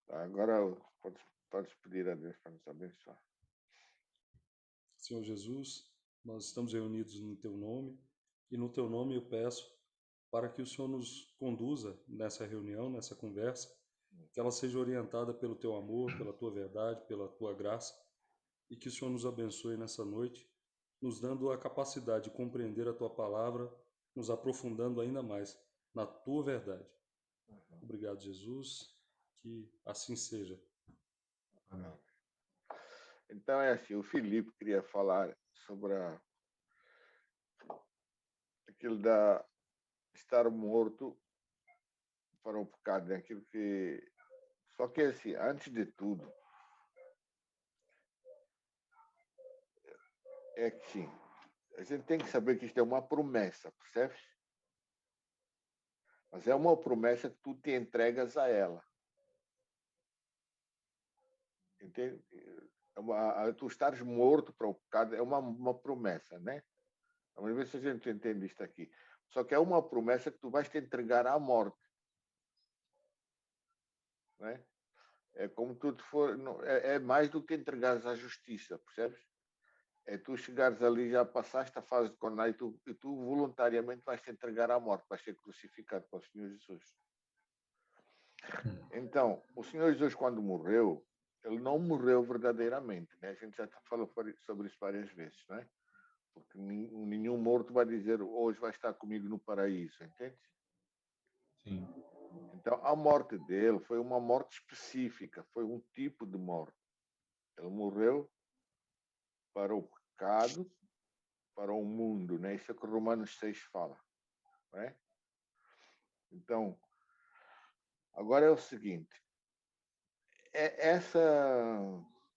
Tá? Agora podes pedir a Deus para nos abençoar. Senhor Jesus, nós estamos reunidos no Teu nome e no Teu nome eu peço para que o Senhor nos conduza nessa reunião, nessa conversa, que ela seja orientada pelo Teu amor, pela Tua verdade, pela Tua graça e que o Senhor nos abençoe nessa noite, nos dando a capacidade de compreender a Tua palavra, nos aprofundando ainda mais na Tua verdade. Obrigado, Jesus, que assim seja. Amém. Então é assim, o Filipe queria falar sobre aquilo da estar morto para o pecado, né? Aquilo que... Só que assim, antes de tudo, é que sim, a gente tem que saber que isto é uma promessa, percebes? Mas é uma promessa que tu te entregas a ela. Entende? Tu estares morto para o pecado é uma promessa, né? Vamos ver se a gente entende isto aqui. Só que é uma promessa que tu vais te entregar à morte, né? É como tu te for, é mais do que entregares à justiça, percebes? É tu chegares ali, já passaste a fase de condenar e tu voluntariamente vais te entregar à morte, vais ser crucificado para o Senhor Jesus. Então, o Senhor Jesus, quando morreu, ele não morreu verdadeiramente, né? A gente já falou sobre isso várias vezes, né? Porque nenhum morto vai dizer hoje vai estar comigo no paraíso, entende? Sim. Então, a morte dele foi uma morte específica, foi um tipo de morte. Ele morreu para o pecado, para o mundo, né? Isso é o que Romanos 6 fala, né? Então, agora é o seguinte, essa,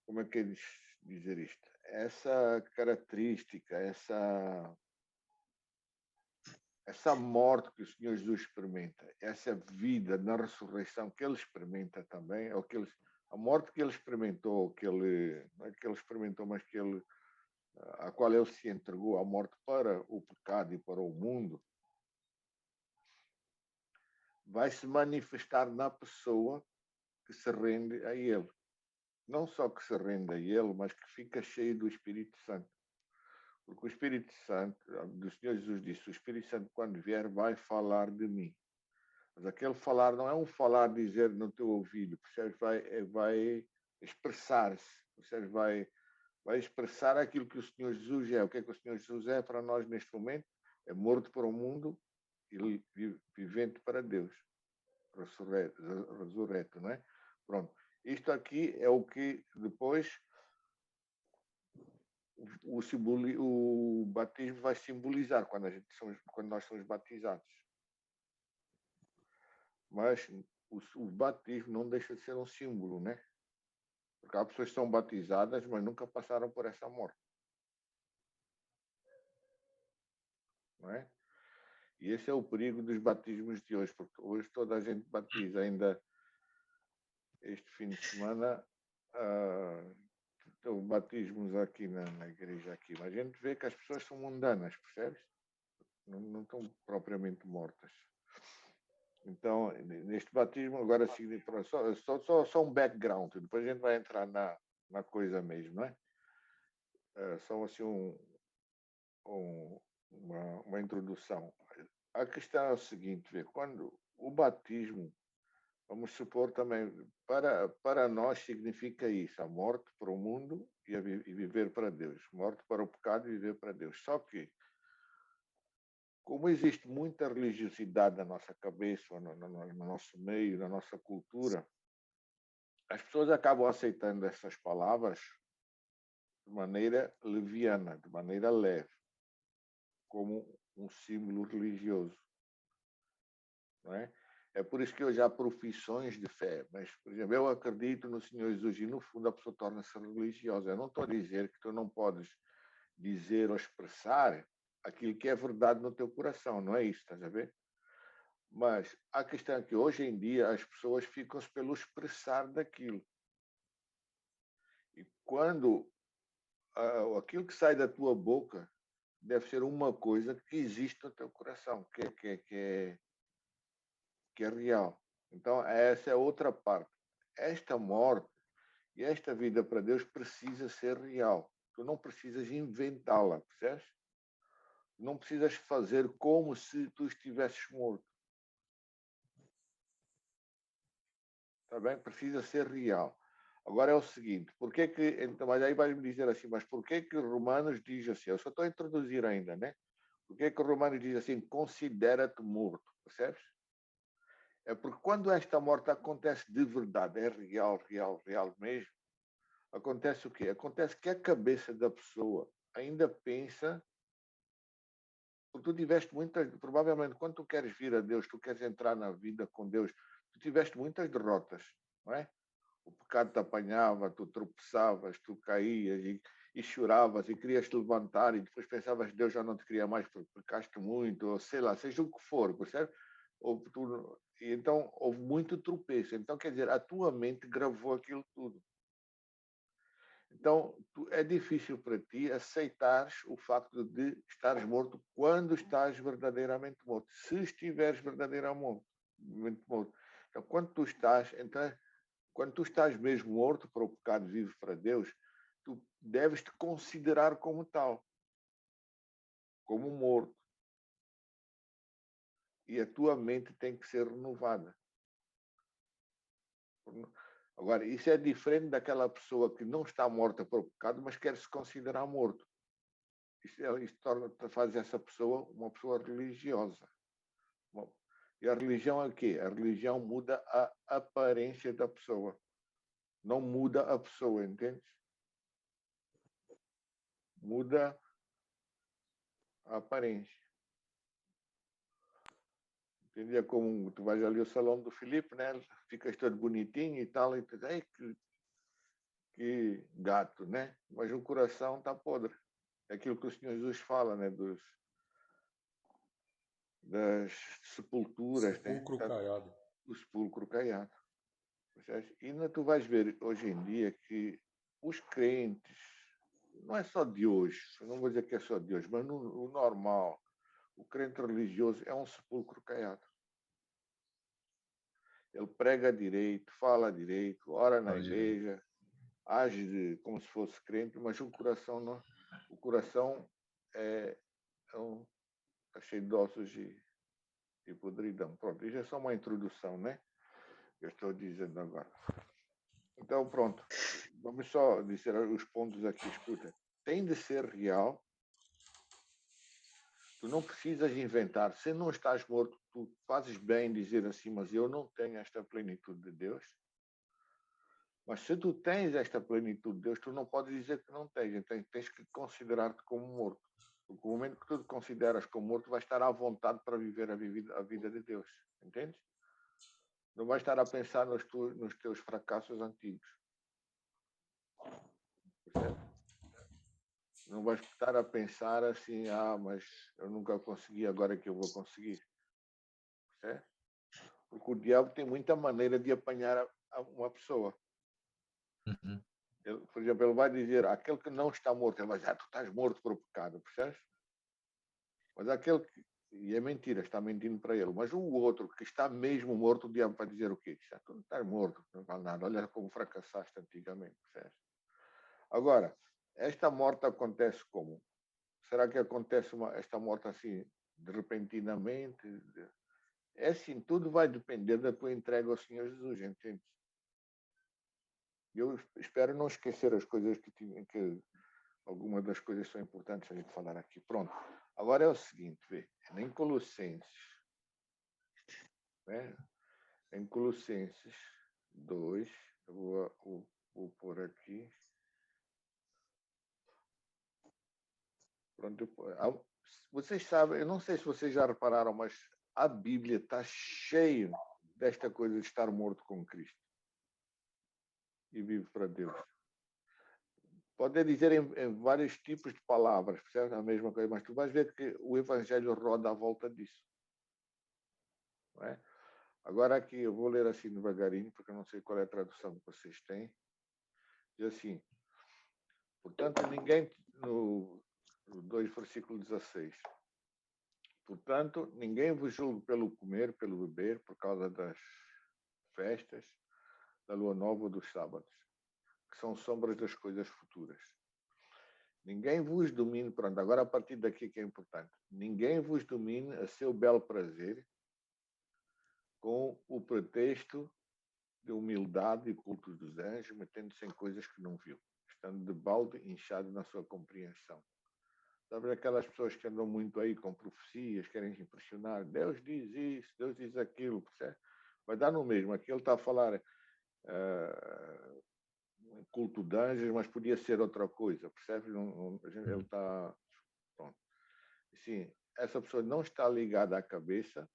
como é que é dizer isto? Essa característica, essa morte que o Senhor Jesus experimenta, essa vida na ressurreição que ele experimenta também, ou que ele, a morte que ele experimentou, não é que ele experimentou, mas a qual ele se entregou, a morte para o pecado e para o mundo, vai se manifestar na pessoa que se rende a ele. Não só que se rende a ele, mas que fica cheio do Espírito Santo. Porque o Espírito Santo, do Senhor Jesus disse, o Espírito Santo quando vier vai falar de mim. Mas aquele falar não é um falar dizer no teu ouvido, percebes? Vai expressar-se, percebes? Vai expressar aquilo que o Senhor Jesus é. O que é que o Senhor Jesus é para nós neste momento? É morto para o mundo e vivente para Deus. Ressurreto, não é? Pronto. Isto aqui é o que depois o batismo vai simbolizar quando nós somos batizados. Mas o batismo não deixa de ser um símbolo, né? Porque há pessoas que são batizadas, mas nunca passaram por essa morte. Não é? E esse é o perigo dos batismos de hoje, porque hoje toda a gente batiza. Ainda este fim de semana, batismos aqui na igreja aqui. Mas a gente vê que as pessoas são mundanas, percebes? Não estão propriamente mortas. Então, neste batismo, agora só um background, depois a gente vai entrar na coisa mesmo, não é? Só assim uma introdução. A questão é o seguinte, vê, quando o batismo, vamos supor também, para nós significa isso, a morte para o mundo e viver para Deus, morte para o pecado e viver para Deus. Só que, como existe muita religiosidade na nossa cabeça, no nosso meio, na nossa cultura, as pessoas acabam aceitando essas palavras de maneira leviana, de maneira leve, como um símbolo religioso, não é? É por isso que hoje há profissões de fé, mas, por exemplo, eu acredito no Senhor Jesus e, no fundo, a pessoa torna-se religiosa. Eu não estou a dizer que tu não podes dizer ou expressar aquilo que é verdade no teu coração, não é isso, estás a ver? Mas a questão é que hoje em dia as pessoas ficam-se pelo expressar daquilo. E quando aquilo que sai da tua boca deve ser uma coisa que existe no teu coração, que que é real. Então, essa é outra parte. Esta morte e esta vida para Deus precisa ser real. Tu não precisas inventá-la, percebes? Não precisas fazer como se tu estivesses morto. Está bem? Precisa ser real. Agora é o seguinte, porque que, então, mas aí vai-me dizer assim, mas porquê que Romanos diz assim? Eu só estou a introduzir ainda, né? Porquê que Romanos diz assim, considera-te morto, percebes? É porque quando esta morte acontece de verdade, é real, real, real mesmo, acontece o quê? Acontece que a cabeça da pessoa ainda pensa, porque tu tiveste muitas, provavelmente quando tu queres vir a Deus, tu queres entrar na vida com Deus, tu tiveste muitas derrotas, não é? O pecado te apanhava, tu tropeçavas, tu caías e choravas e querias te levantar e depois pensavas que Deus já não te queria mais porque pecaste muito, ou sei lá, seja o que for, percebe? E então houve muito tropeço. Então, quer dizer, a tua mente gravou aquilo tudo. Então, é difícil para ti aceitares o facto de estares morto quando estás verdadeiramente morto. Se estiveres verdadeiramente morto. Então, quando tu estás mesmo morto para o pecado, vivo para Deus, tu deves te considerar como tal, como morto. E a tua mente tem que ser renovada. Agora, isso é diferente daquela pessoa que não está morta para o pecado, mas quer se considerar morto. Isso faz essa pessoa uma pessoa religiosa. E a religião é o quê? A religião muda a aparência da pessoa. Não muda a pessoa, entende? Muda a aparência. Entendia como tu vais ali ao salão do Filipe, né? Ficas todo bonitinho e tal, e tu diz, que gato, né? Mas o coração está podre. É aquilo que o Senhor Jesus fala, né? Das sepulturas, Sepulcro né? caiado. O sepulcro caiado. E ainda tu vais ver hoje em dia que os crentes, não é só de hoje, eu não vou dizer que é só de hoje, mas no normal, o crente religioso é um sepulcro caiado. Ele prega direito, fala direito, ora na igreja, age como se fosse crente, mas o coração não. O coração está cheio de ossos e podridão. Pronto, isso é só uma introdução, né? Eu estou dizendo agora. Então, pronto. Vamos só dizer os pontos aqui. Escuta, tem de ser real. Tu não precisas inventar. Se não estás morto, tu fazes bem em dizer assim, mas eu não tenho esta plenitude de Deus. Mas se tu tens esta plenitude de Deus, tu não podes dizer que não tens. Então tens que considerar-te como morto. Porque o momento que tu te consideras como morto, vais estar à vontade para viver a vida de Deus. Entendes? Não vais estar a pensar nos teus fracassos antigos. Percebe? Não vais estar a pensar assim, mas eu nunca consegui, agora é que eu vou conseguir. Percebe? Porque o diabo tem muita maneira de apanhar uma pessoa. Uhum. Ele, por exemplo, ele vai dizer, aquele que não está morto, ele vai dizer, tu estás morto por pecado, percebes? Mas aquele que, e é mentira, está mentindo para ele, mas o outro que está mesmo morto, o diabo vai dizer o quê? Tu não estás morto, não vale nada, olha como fracassaste antigamente, percebes? Agora, esta morte acontece como? Será que acontece esta morte assim, de repentinamente? É assim, tudo vai depender da tua entrega ao Senhor Jesus, entende? Eu espero não esquecer as coisas que algumas das coisas são importantes a gente falar aqui. Pronto. Agora é o seguinte, vê, em Colossenses, né? Em Colossenses 2, eu vou pôr aqui. Pronto, vocês sabem, eu não sei se vocês já repararam, mas a Bíblia está cheia desta coisa de estar morto com Cristo e vivo para Deus. Pode dizer em vários tipos de palavras, percebe? A mesma coisa, mas tu vais ver que o Evangelho roda à volta disso. Não é? Agora aqui, eu vou ler assim devagarinho, porque eu não sei qual é a tradução que vocês têm. Diz assim, portanto, ninguém, no 2, versículo 16, Portanto, ninguém vos julgue pelo comer, pelo beber, por causa das festas, da lua nova ou dos sábados, que são sombras das coisas futuras. Ninguém vos domine, pronto, agora a partir daqui que é importante, ninguém vos domine a seu belo prazer com o pretexto de humildade e culto dos anjos, metendo-se em coisas que não viu, estando de balde inchado na sua compreensão. Sabe aquelas pessoas que andam muito aí com profecias, querem impressionar, Deus diz isso, Deus diz aquilo, percebe? Vai dar no mesmo, aqui ele está a falar culto de anjos, mas podia ser outra coisa, percebe? Ele está... Pronto. Sim, essa pessoa não está ligada à cabeça,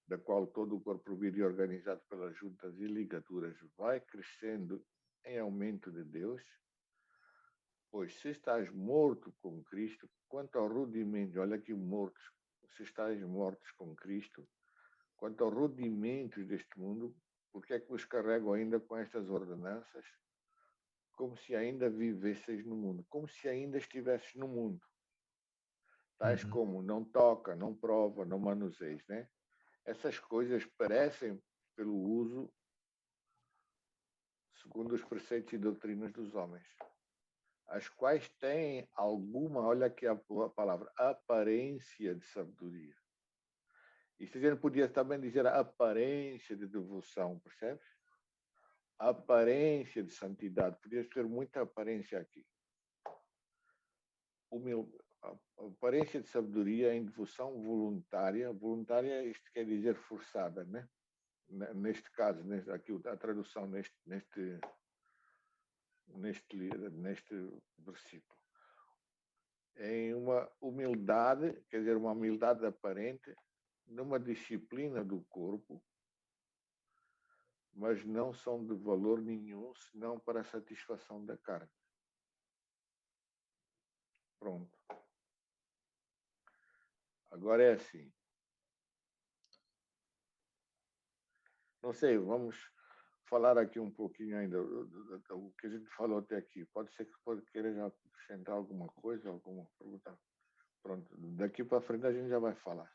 da qual todo o corpo vídeo organizado pelas juntas e ligaduras vai crescendo em aumento de Deus, pois se estás morto com Cristo, quanto ao rudimento, olha aqui mortos, se estás mortos com Cristo, quanto aos rudimentos deste mundo, porque é que vos carrego ainda com estas ordenanças, como se ainda vivesseis no mundo, como se ainda estivesses no mundo. Tais como não toca, não prova, não manuseis, né? Essas coisas parecem pelo uso segundo os preceitos e doutrinas dos homens, as quais têm alguma, olha aqui a palavra, aparência de sabedoria. Isto a gente podia também dizer a aparência de devoção, percebes? A aparência de santidade, podia ter muita aparência aqui. A aparência de sabedoria em devoção voluntária, voluntária isto quer dizer forçada, né? Neste caso, aqui a tradução neste versículo. Em uma humildade, quer dizer, uma humildade aparente, numa disciplina do corpo, mas não são de valor nenhum, senão para a satisfação da carne. Pronto. Agora é assim. Não sei, vamos falar aqui um pouquinho ainda o que a gente falou até aqui. Pode ser que pode querer já acrescentar alguma coisa, alguma pergunta. Pronto, daqui para frente a gente já vai falar.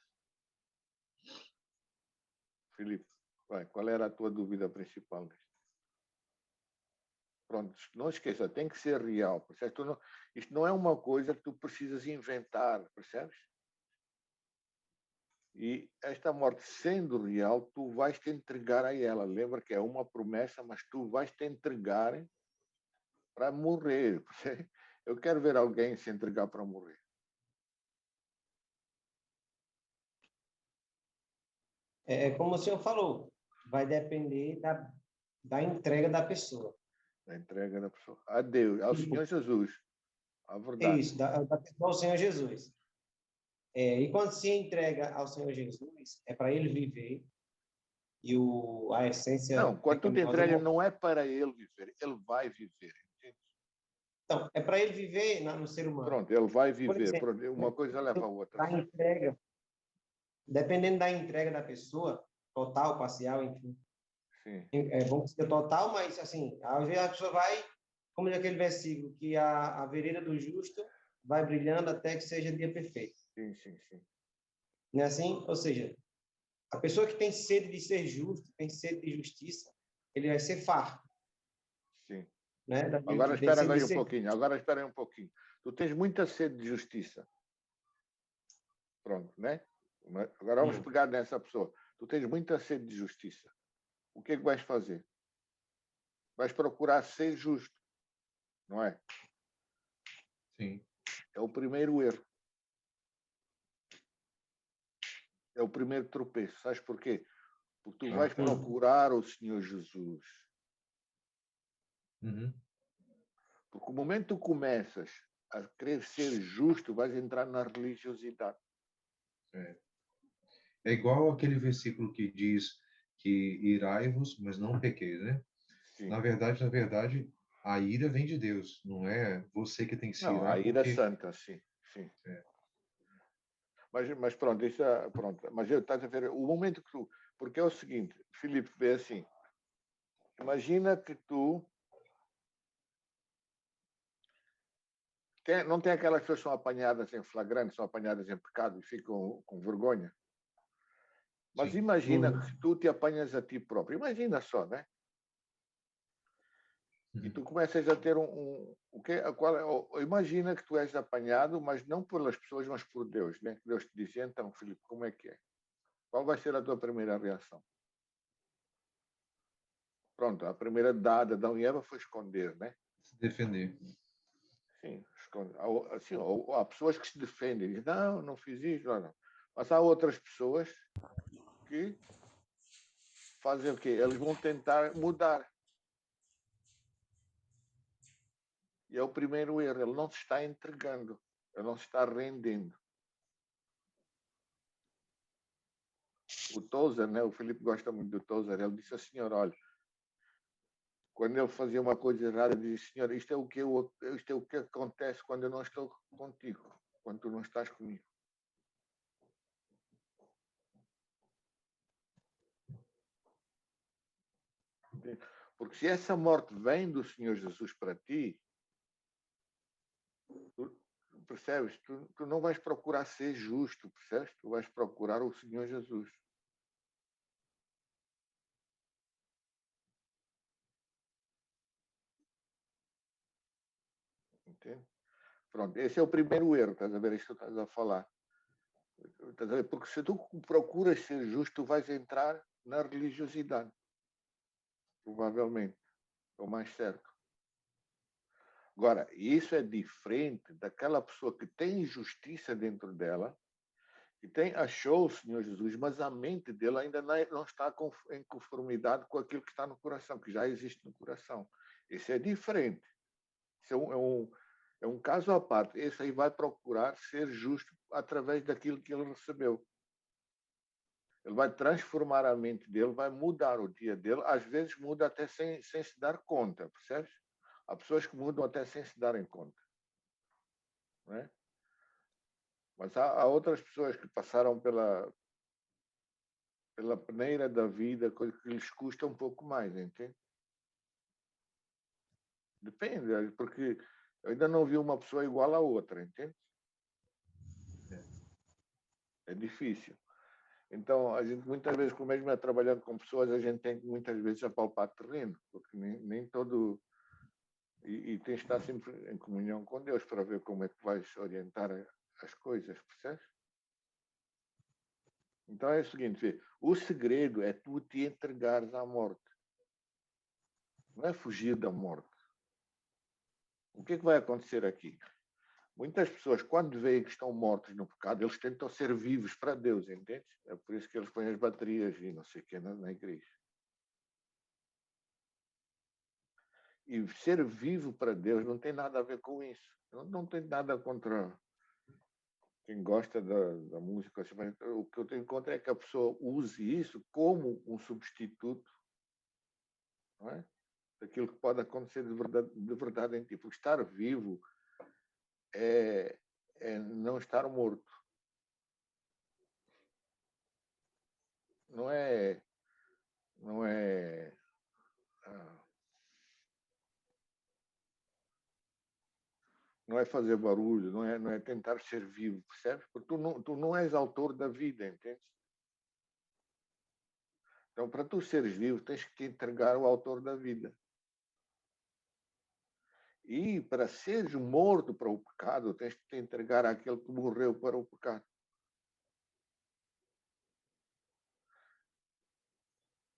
Filipe, vai, qual era a tua dúvida principal nisto? Pronto, não esqueça, tem que ser real. Isto não é uma coisa que tu precisas inventar, percebes? E esta morte sendo real, tu vais te entregar a ela. Lembra que é uma promessa, mas tu vais te entregar para morrer. Eu quero ver alguém se entregar para morrer. É como o senhor falou, vai depender da entrega da pessoa. Da entrega da pessoa a Deus, ao Senhor Jesus. A É verdade. isso, da pessoa ao Senhor Jesus. E quando se entrega ao Senhor Jesus, é para ele viver, e a essência Não, quando tu te pecaminosa entrega, não é para ele viver, ele vai viver. Entende? Então, é para ele viver no ser humano. Pronto, ele vai Por viver. exemplo, Uma coisa leva a outra. da entrega, dependendo da entrega da pessoa, total, parcial, enfim. Sim. É bom que seja total, mas, assim, às vezes a pessoa vai, como naquele versículo, que a vereda do justo vai brilhando até que seja dia perfeito. Sim, sim, sim. Não é assim? Ou seja, a pessoa que tem sede de ser justo, tem sede de justiça, ele vai ser farto. Sim. Né? Agora espera aí um pouquinho. Agora espera aí um pouquinho. Tu tens muita sede de justiça. Pronto, né? Agora vamos pegar nessa pessoa. Tu tens muita sede de justiça. O que é que vais fazer? Vais procurar ser justo, não é? Sim. É o primeiro erro. É o primeiro tropeço. Sabes porquê? Porque tu vais procurar o Senhor Jesus. Porque o momento que tu começas a querer ser justo, vais entrar na religiosidade. É igual aquele versículo que diz que irai-vos, mas não pequeis, né? Sim. Na verdade, a ira vem de Deus, não é você que tem que se Não, irar. a ira é santa, sim. Sim. É. Mas pronto, isso é, pronto. Mas eu estás a ver, o momento que tu... Porque é o seguinte, Filipe, vê assim. Imagina que tu não tem aquelas pessoas que são apanhadas em flagrante, são apanhadas em pecado e ficam com vergonha. Mas Sim. imagina que tu te apanhas a ti próprio. Imagina só, né? E tu começas a ter imagina que tu és apanhado, mas não pelas pessoas, mas por Deus, né? Deus te diz, então, Filipe, como é que é? Qual vai ser a tua primeira reação? Pronto, a primeira da Adão e Eva foi esconder, né? Se defender. Sim, esconde. Assim, há pessoas que se defendem, dizem, não fiz isso, não. Mas há outras pessoas que fazem o quê? Eles vão tentar mudar. E é o primeiro erro, ele não se está entregando, ele não se está rendendo. O Tozer, né? O Filipe gosta muito do Tozer, ele disse ao Senhor, olha, quando ele fazia uma coisa errada, ele dizia, Senhor, isto é o que acontece quando eu não estou contigo, quando tu não estás comigo. Porque se essa morte vem do Senhor Jesus para ti, tu percebes? Tu não vais procurar ser justo, percebes? Tu vais procurar o Senhor Jesus. Entende? Pronto, esse é o primeiro erro, estás a ver? Isto que estás a falar. Estás a ver? Porque se tu procuras ser justo, tu vais entrar na religiosidade. Provavelmente. É o mais certo. Agora, isso é diferente daquela pessoa que tem justiça dentro dela, que achou o Senhor Jesus, mas a mente dele ainda não está em conformidade com aquilo que está no coração, que já existe no coração. Isso é diferente. Isso é um caso à parte. Esse aí vai procurar ser justo através daquilo que ele recebeu. Ele vai transformar a mente dele, vai mudar o dia dele. Às vezes muda até sem se dar conta, percebes? Há pessoas que mudam até sem se darem conta. Não é? Mas há outras pessoas que passaram pela peneira da vida, coisa que lhes custa um pouco mais, entende? Depende, porque eu ainda não vi uma pessoa igual à outra, entende? É difícil. Então, a gente muitas vezes, mesmo trabalhando com pessoas, a gente tem que muitas vezes apalpar terreno, porque nem todo... E tens de estar sempre em comunhão com Deus para ver como é que vais orientar as coisas, percebes? Então é o seguinte, o segredo é tu te entregares à morte. Não é fugir da morte. O que é que vai acontecer aqui? Muitas pessoas, quando veem que estão mortos no pecado, eles tentam ser vivos para Deus, entende? É por isso que eles põem as baterias e não sei o que na igreja. E ser vivo para Deus não tem nada a ver com isso. Não tem nada contra quem gosta da música. O que eu tenho contra é que a pessoa use isso como um substituto, não é? Daquilo que pode acontecer de verdade em ti. Porque estar vivo é não estar morto. Não é não é fazer barulho, não é tentar ser vivo, percebes? Porque tu não és autor da vida, entende? Então, para tu seres vivo, tens que te entregar ao autor da vida. E para seres morto para o pecado, tens que te entregar àquele que morreu para o pecado.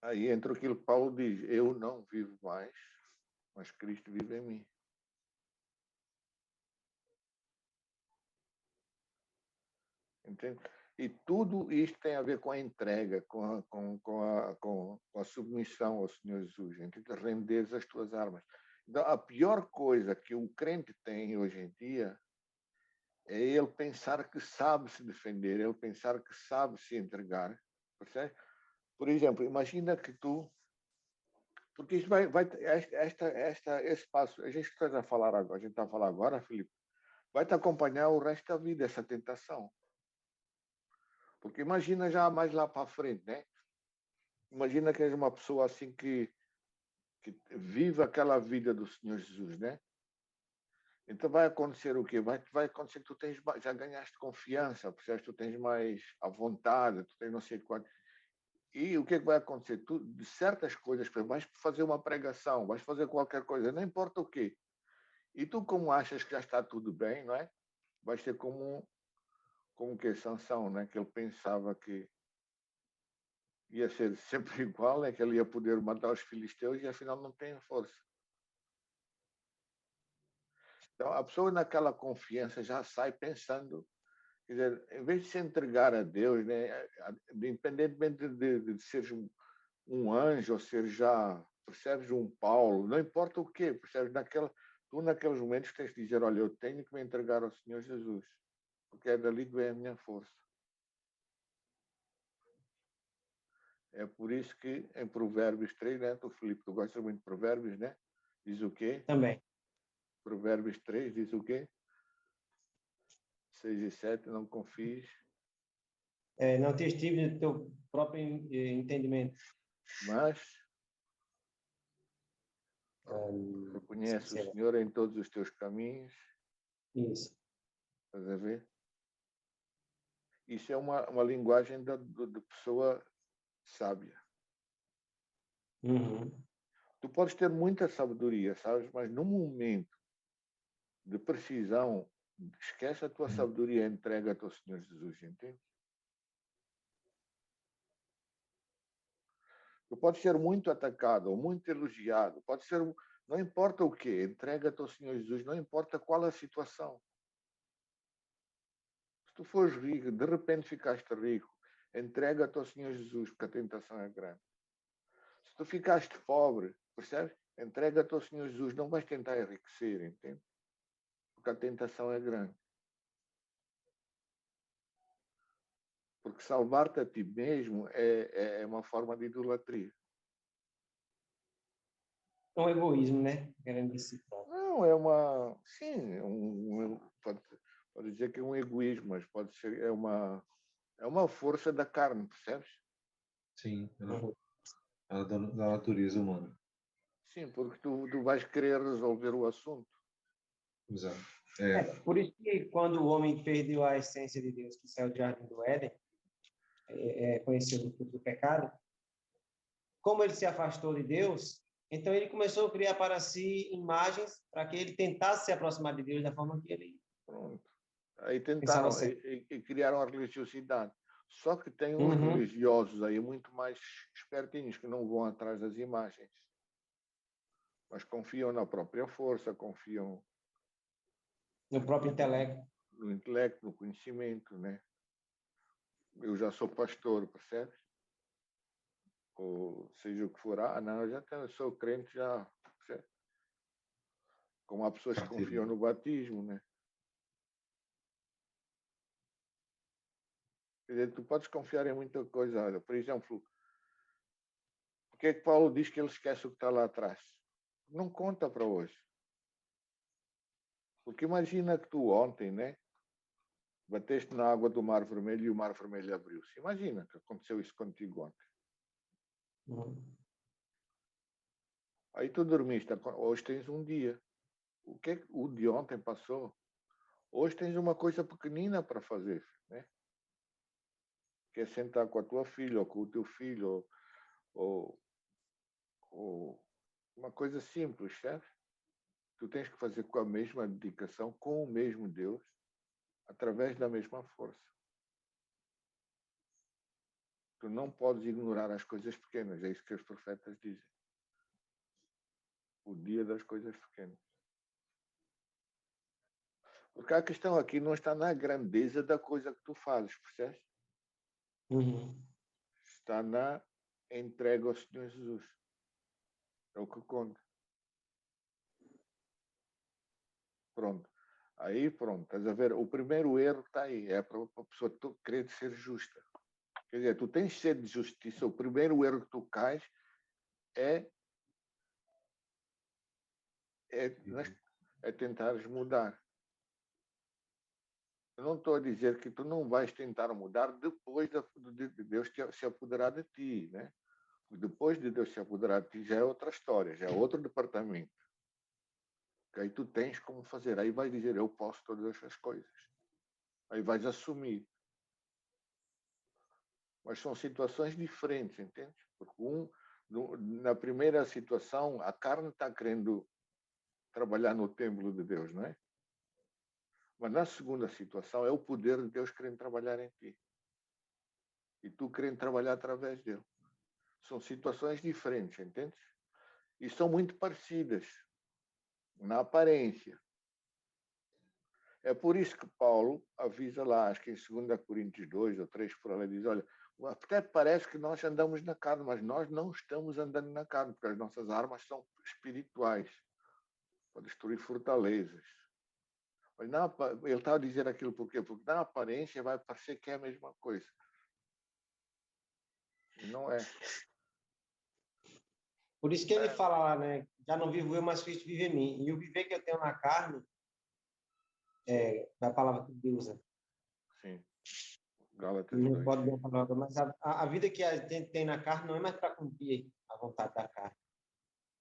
Aí entra aquilo que Paulo diz, eu não vivo mais, mas Cristo vive em mim. Entende? E tudo isto tem a ver com a entrega, com a submissão ao Senhor Jesus, entende? Renderes as tuas armas. Então, a pior coisa que o crente tem hoje em dia é ele pensar que sabe se defender, ele pensar que sabe se entregar. Percebe? Por exemplo, imagina que tu... Porque isto esse passo, a gente está a falar agora, a gente está a falar agora, Filipe, vai te acompanhar o resto da vida, essa tentação. Porque imagina já mais lá para frente, né? Imagina que és uma pessoa assim que vive aquela vida do Senhor Jesus, né? Então vai acontecer o quê? Vai acontecer que tu tens, já ganhaste confiança, percebes? Tu tens mais à vontade, tu tens não sei quanto. E o que é que vai acontecer? Tu, de certas coisas, por exemplo, vais fazer uma pregação, vais fazer qualquer coisa, não importa o quê. E tu, como achas que já está tudo bem, não é? Vais ser como que Sansão, né? Que ele pensava que ia ser sempre igual, é que ele ia poder matar os filisteus e afinal não tem força. Então a pessoa naquela confiança já sai pensando, quer dizer, em vez de se entregar a Deus, né? Independentemente de seres um anjo ou ser já, percebes, um Paulo, não importa o quê, percebes, tu naqueles momentos tens de dizer, olha, eu tenho que me entregar ao Senhor Jesus, porque é dali que vem a minha força. É por isso que em Provérbios 3, né? Tu, Filipe, tu gostas muito de Provérbios, né? Diz o quê? Também. Provérbios 3 diz o quê? 6 e 7, não confies. Não te estive no teu próprio entendimento. Mas reconhece o Esqueci. Senhor em todos os teus caminhos. Isso. Estás a ver? Isso é uma linguagem de pessoa sábia. Uhum. Tu podes ter muita sabedoria, sabes? Mas num momento de precisão, esquece a tua sabedoria e entrega-te ao Senhor Jesus, entende? Tu podes ser muito atacado ou muito elogiado, pode ser, não importa o quê, entrega-te ao Senhor Jesus, não importa qual a situação. Se tu fores rico, de repente ficaste rico, entrega-te ao Senhor Jesus, porque a tentação é grande. Se tu ficaste pobre, percebes? Entrega-te ao Senhor Jesus, não vais tentar enriquecer, entende? Porque a tentação é grande. Porque salvar-te a ti mesmo é uma forma de idolatria. É um egoísmo, né? Querendo dizer. Não, é uma. Sim, pode dizer que é um egoísmo, mas pode ser. É uma força da carne, percebes? Sim, Uhum. da natureza humana. Sim, porque tu vais querer resolver o assunto. Exato. Por isso que quando o homem perdeu a essência de Deus, que saiu do jardim do Éden, conheceu o fruto do pecado, como ele se afastou de Deus, então ele começou a criar para si imagens para que ele tentasse se aproximar de Deus da forma que ele Pronto. Aí pensava tentaram ser. e criaram a religiosidade. Só que tem uns Uhum. religiosos aí muito mais espertinhos que não vão atrás das imagens, mas confiam na própria força, confiam No próprio intelecto. no intelecto, no conhecimento, né? Eu já sou pastor, percebes? Ou seja o que for, não, eu sou crente já, percebe? Como há pessoas que confiam no batismo, né? Quer dizer, tu podes confiar em muita coisa. Olha, por exemplo, porque é que Paulo diz que ele esquece o que está lá atrás? Não conta para hoje. Porque imagina que tu ontem, né? Bateste na água do Mar Vermelho e o Mar Vermelho abriu-se. Imagina que aconteceu isso contigo ontem. Uhum. Aí tu dormiste, hoje tens um dia. O que é que o de ontem passou? Hoje tens uma coisa pequenina para fazer, né? Que é sentar com a tua filha ou com o teu filho ou, ou uma coisa simples, certo? Tu tens que fazer com a mesma dedicação, com o mesmo Deus, através da mesma força. Tu não podes ignorar as coisas pequenas, é isso que os profetas dizem. O dia das coisas pequenas. Porque a questão aqui não está na grandeza da coisa que tu fazes, percebes? Uhum. Está na entrega ao Senhor Jesus. É o que conta. Pronto. Aí, pronto, estás a ver? O primeiro erro está aí. É para a pessoa querer ser justa. Quer dizer, tu tens sede de justiça. O primeiro erro que tu cais é, é, é tentares mudar. Eu não estou a dizer que tu não vais tentar mudar depois de Deus se apoderar de ti, né? Depois de Deus se apoderar de ti já é outra história, já é outro departamento. Que aí tu tens como fazer. Aí vais dizer, eu posso todas essas coisas. Aí vais assumir. Mas são situações diferentes, entende? Porque na primeira situação, a carne está querendo trabalhar no templo de Deus, não é? Mas na segunda situação, é o poder de Deus querendo trabalhar em ti. E tu querendo trabalhar através dele. São situações diferentes, entende? E são muito parecidas na aparência. É por isso que Paulo avisa lá, acho que em 2 Coríntios 2 ou 3, por ali, diz, olha, até parece que nós andamos na carne, mas nós não estamos andando na carne, porque as nossas armas são espirituais, para destruir fortalezas. Mas ele está a dizer aquilo por quê? Porque na aparência vai parecer que é a mesma coisa. E não é. Por isso que ele fala lá, né? Já não vivo eu, mas Cristo vive em mim. E o viver que eu tenho na carne, é a palavra que Deus usa. Sim. Gálatas Não 2. pode ver a palavra, mas a vida que a gente tem na carne não é mais para cumprir a vontade da carne.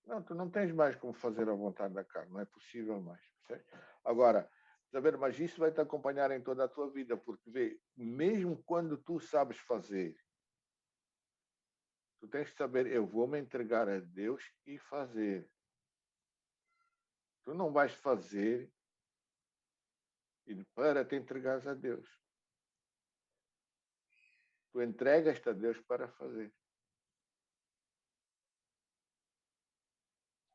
Não, tu não tens mais como fazer a vontade da carne, não é possível mais. Certo? Agora, saber, mas isso vai te acompanhar em toda a tua vida, porque vê, mesmo quando tu sabes fazer, tu tens que saber, eu vou me entregar a Deus e fazer. Tu não vais fazer para te entregares a Deus. Tu entregas-te a Deus para fazer.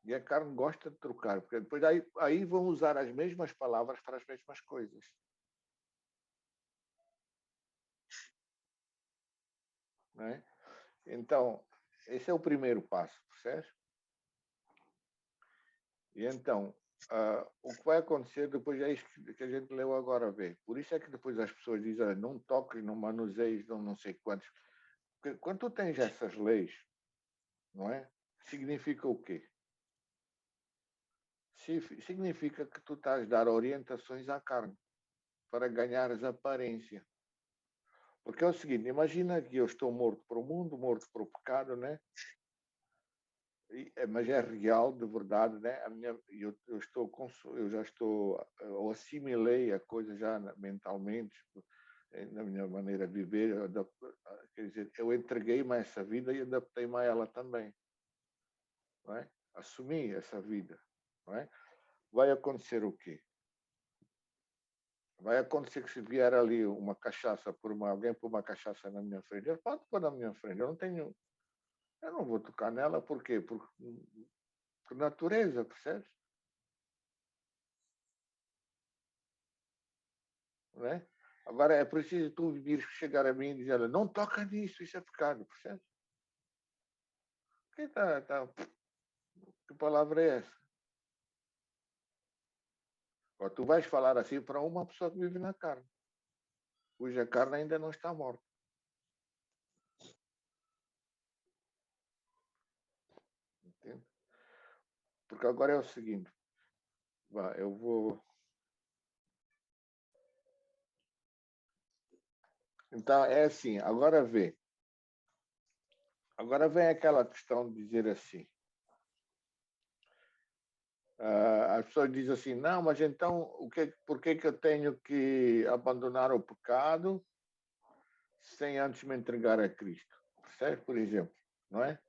E a carne gosta de trocar, porque depois aí vão usar as mesmas palavras para as mesmas coisas. Não é? Então, esse é o primeiro passo, percebes? E então, o que vai acontecer depois é isso que a gente leu agora, vê. Por isso é que depois as pessoas dizem, não toques, não manuseis, não sei quantos. Porque quando tu tens essas leis, não é? Significa o quê? Significa que tu estás a dar orientações à carne para ganhares aparência. Porque é o seguinte, imagina que eu estou morto para o mundo, morto para o pecado, né? Mas é real, de verdade, né? Eu já estou, eu assimilei a coisa já mentalmente, na minha maneira de viver, quer dizer, eu entreguei-me a essa vida e adaptei-me a ela também, não é? Assumi essa vida, não é? Vai acontecer o quê? Vai acontecer que se vier ali uma cachaça alguém pôr uma cachaça na minha frente, eu pode pôr na minha frente, eu não vou tocar nela, por quê? Por natureza, percebes? Não é? Agora é preciso tu vires chegar a mim e dizer, não toca nisso, isso é pecado, percebes? Que palavra é essa? Agora, tu vais falar assim para uma pessoa que vive na carne, cuja carne ainda não está morta. Entende? Porque agora é o seguinte, eu vou... Então, é assim, agora vê. Agora vem aquela questão de dizer assim, as pessoas dizem assim, não, mas então por que eu tenho que abandonar o pecado sem antes me entregar a Cristo? Percebe, por exemplo, não é?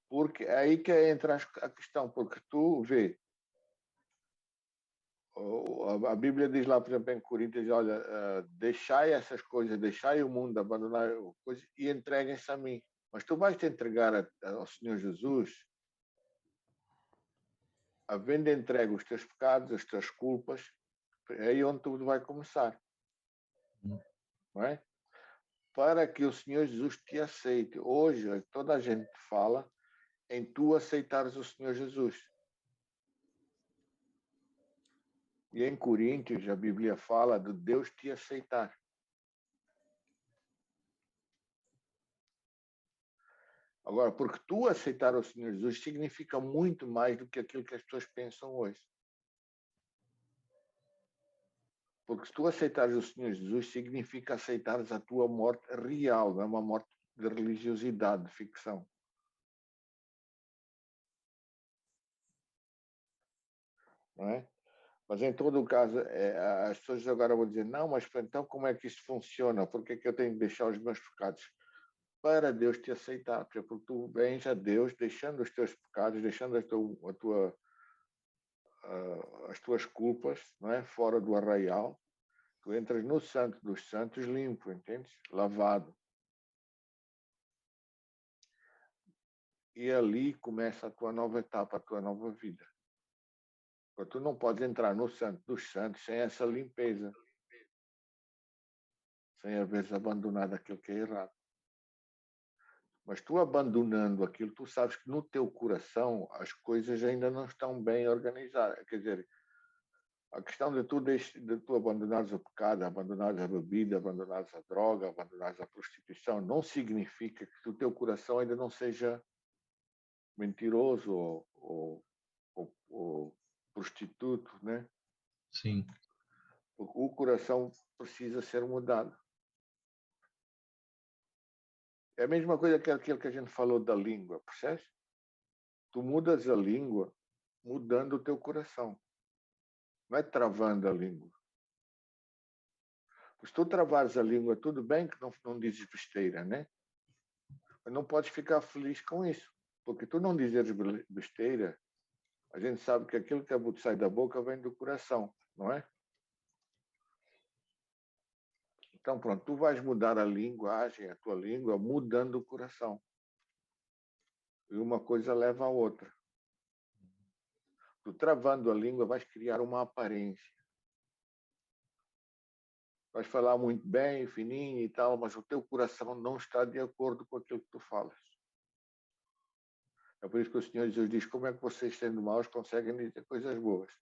Porque é aí que entra a questão, porque tu vê, a Bíblia diz lá, por exemplo, em Coríntios, olha, deixai essas coisas, deixai o mundo, abandonar coisas e entreguem-se a mim. Mas tu vais te entregar ao Senhor Jesus, havendo entregue os teus pecados, as tuas culpas, é aí onde tudo vai começar. Não é? Para que o Senhor Jesus te aceite. Hoje, toda a gente fala em tu aceitares o Senhor Jesus. E em Coríntios, a Bíblia fala de Deus te aceitar. Agora, porque tu aceitar o Senhor Jesus significa muito mais do que aquilo que as pessoas pensam hoje. Porque se tu aceitares o Senhor Jesus, significa aceitares a tua morte real, não é uma morte de religiosidade, de ficção. não é? Mas em todo o caso, as pessoas agora vão dizer, não, mas então como é que isso funciona? Por que é que eu tenho que deixar os meus pecados? Para Deus te aceitar, porque tu vens a Deus deixando os teus pecados, deixando as tuas culpas, não é? Fora do arraial, tu entras no Santo dos Santos limpo, entendes? Lavado. E ali começa a tua nova etapa, a tua nova vida. Porque tu não podes entrar no Santo dos Santos sem essa limpeza, sem haveres abandonado aquilo que é errado. Mas tu abandonando aquilo, tu sabes que no teu coração as coisas ainda não estão bem organizadas. Quer dizer, a questão de tu abandonares o pecado, abandonares a bebida, abandonares a droga, abandonares a prostituição, não significa que o teu coração ainda não seja mentiroso ou prostituto, né? Sim. Porque o coração precisa ser mudado. É a mesma coisa que aquilo que a gente falou da língua, percebes? Tu mudas a língua mudando o teu coração. Não é travando a língua. Se tu travares a língua, tudo bem que não dizes besteira, né? Mas não podes ficar feliz com isso. Porque tu não dizeres besteira, a gente sabe que aquilo que sai da boca vem do coração, não é? Então, pronto, tu vais mudar a linguagem, a tua língua, mudando o coração. E uma coisa leva a outra. Tu travando a língua, vais criar uma aparência. Vais falar muito bem, fininho e tal, mas o teu coração não está de acordo com aquilo que tu falas. É por isso que o Senhor Jesus diz, como é que vocês, sendo maus, conseguem dizer coisas boas?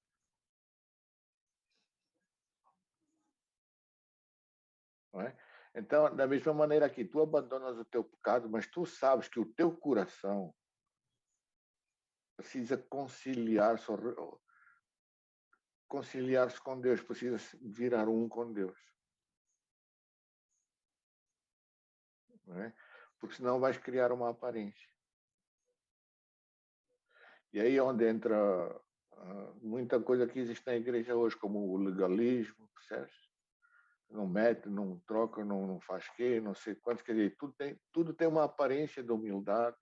Não é? Então, da mesma maneira aqui, tu abandonas o teu pecado, mas tu sabes que o teu coração precisa conciliar-se com Deus, precisa virar um com Deus. Não é? Porque senão vais criar uma aparência. E aí é onde entra muita coisa que existe na igreja hoje, como o legalismo, percebes? Não mete, não troca, não faz quê, não sei quantos, quer dizer, tudo tem uma aparência de humildade.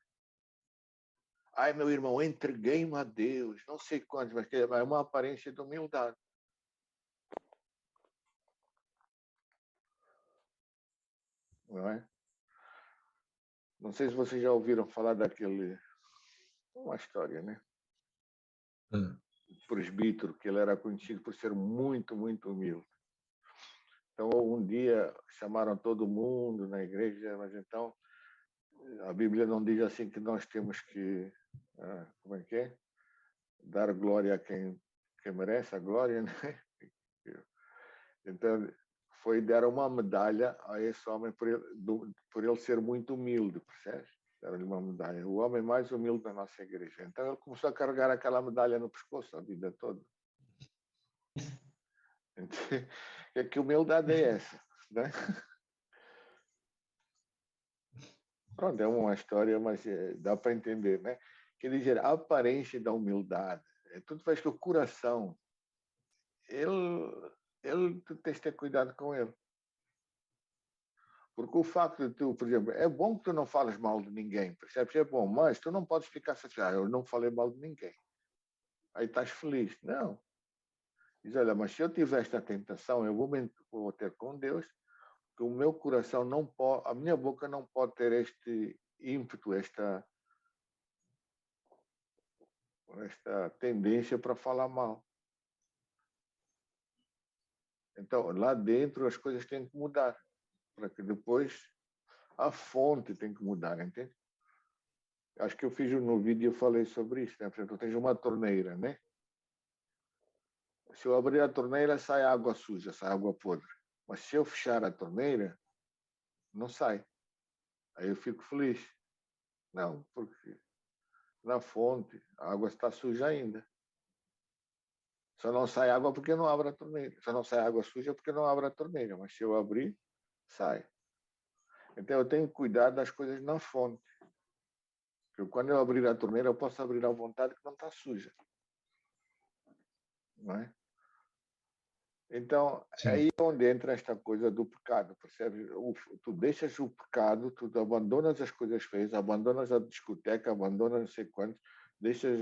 Ai, meu irmão, entreguei-me a Deus, não sei quantos, mas é uma aparência de humildade. Não é? Não sei se vocês já ouviram falar uma história, né? Presbítero, que ele era conhecido por ser muito, muito humilde. Então, um dia chamaram todo mundo na igreja, mas então a Bíblia não diz assim que nós temos que, como é que é? Dar glória a quem merece a glória, né? Então, deram uma medalha a esse homem por ele ser muito humilde, percebes? Deram-lhe uma medalha. O homem mais humilde da nossa igreja. Então, ele começou a carregar aquela medalha no pescoço a vida toda. Então, que humildade é essa? Né? Pronto, é uma história, mas dá para entender, né? Quer dizer, a aparência da humildade, tu vês que o coração, tu tens de ter cuidado com ele. Porque o facto de tu, por exemplo, é bom que tu não fales mal de ninguém, percebes? É bom, mas tu não podes ficar satisfeito, eu não falei mal de ninguém. Aí estás feliz. Não. Diz, olha, mas se eu tiver esta tentação, eu vou ter com Deus, que o meu coração não pode, a minha boca não pode ter este ímpeto, esta tendência para falar mal. Então, lá dentro as coisas têm que mudar, para que depois a fonte tem que mudar, entende? Acho que eu fiz no vídeo, eu falei sobre isso, né? Por exemplo, tens uma torneira, né? Se eu abrir a torneira, sai água suja, sai água podre. Mas se eu fechar a torneira, não sai. Aí eu fico feliz. Não, porque na fonte a água está suja ainda. Só não sai água porque não abre a torneira. Só não sai água suja porque não abre a torneira. Mas se eu abrir, sai. Então eu tenho que cuidar das coisas na fonte. Porque quando eu abrir a torneira, eu posso abrir à vontade que não está suja. não é? Então, Sim. aí é onde entra esta coisa do pecado, percebes? Tu deixas o pecado, tu abandonas as coisas feias, abandonas a discoteca, abandonas não sei quantos, deixas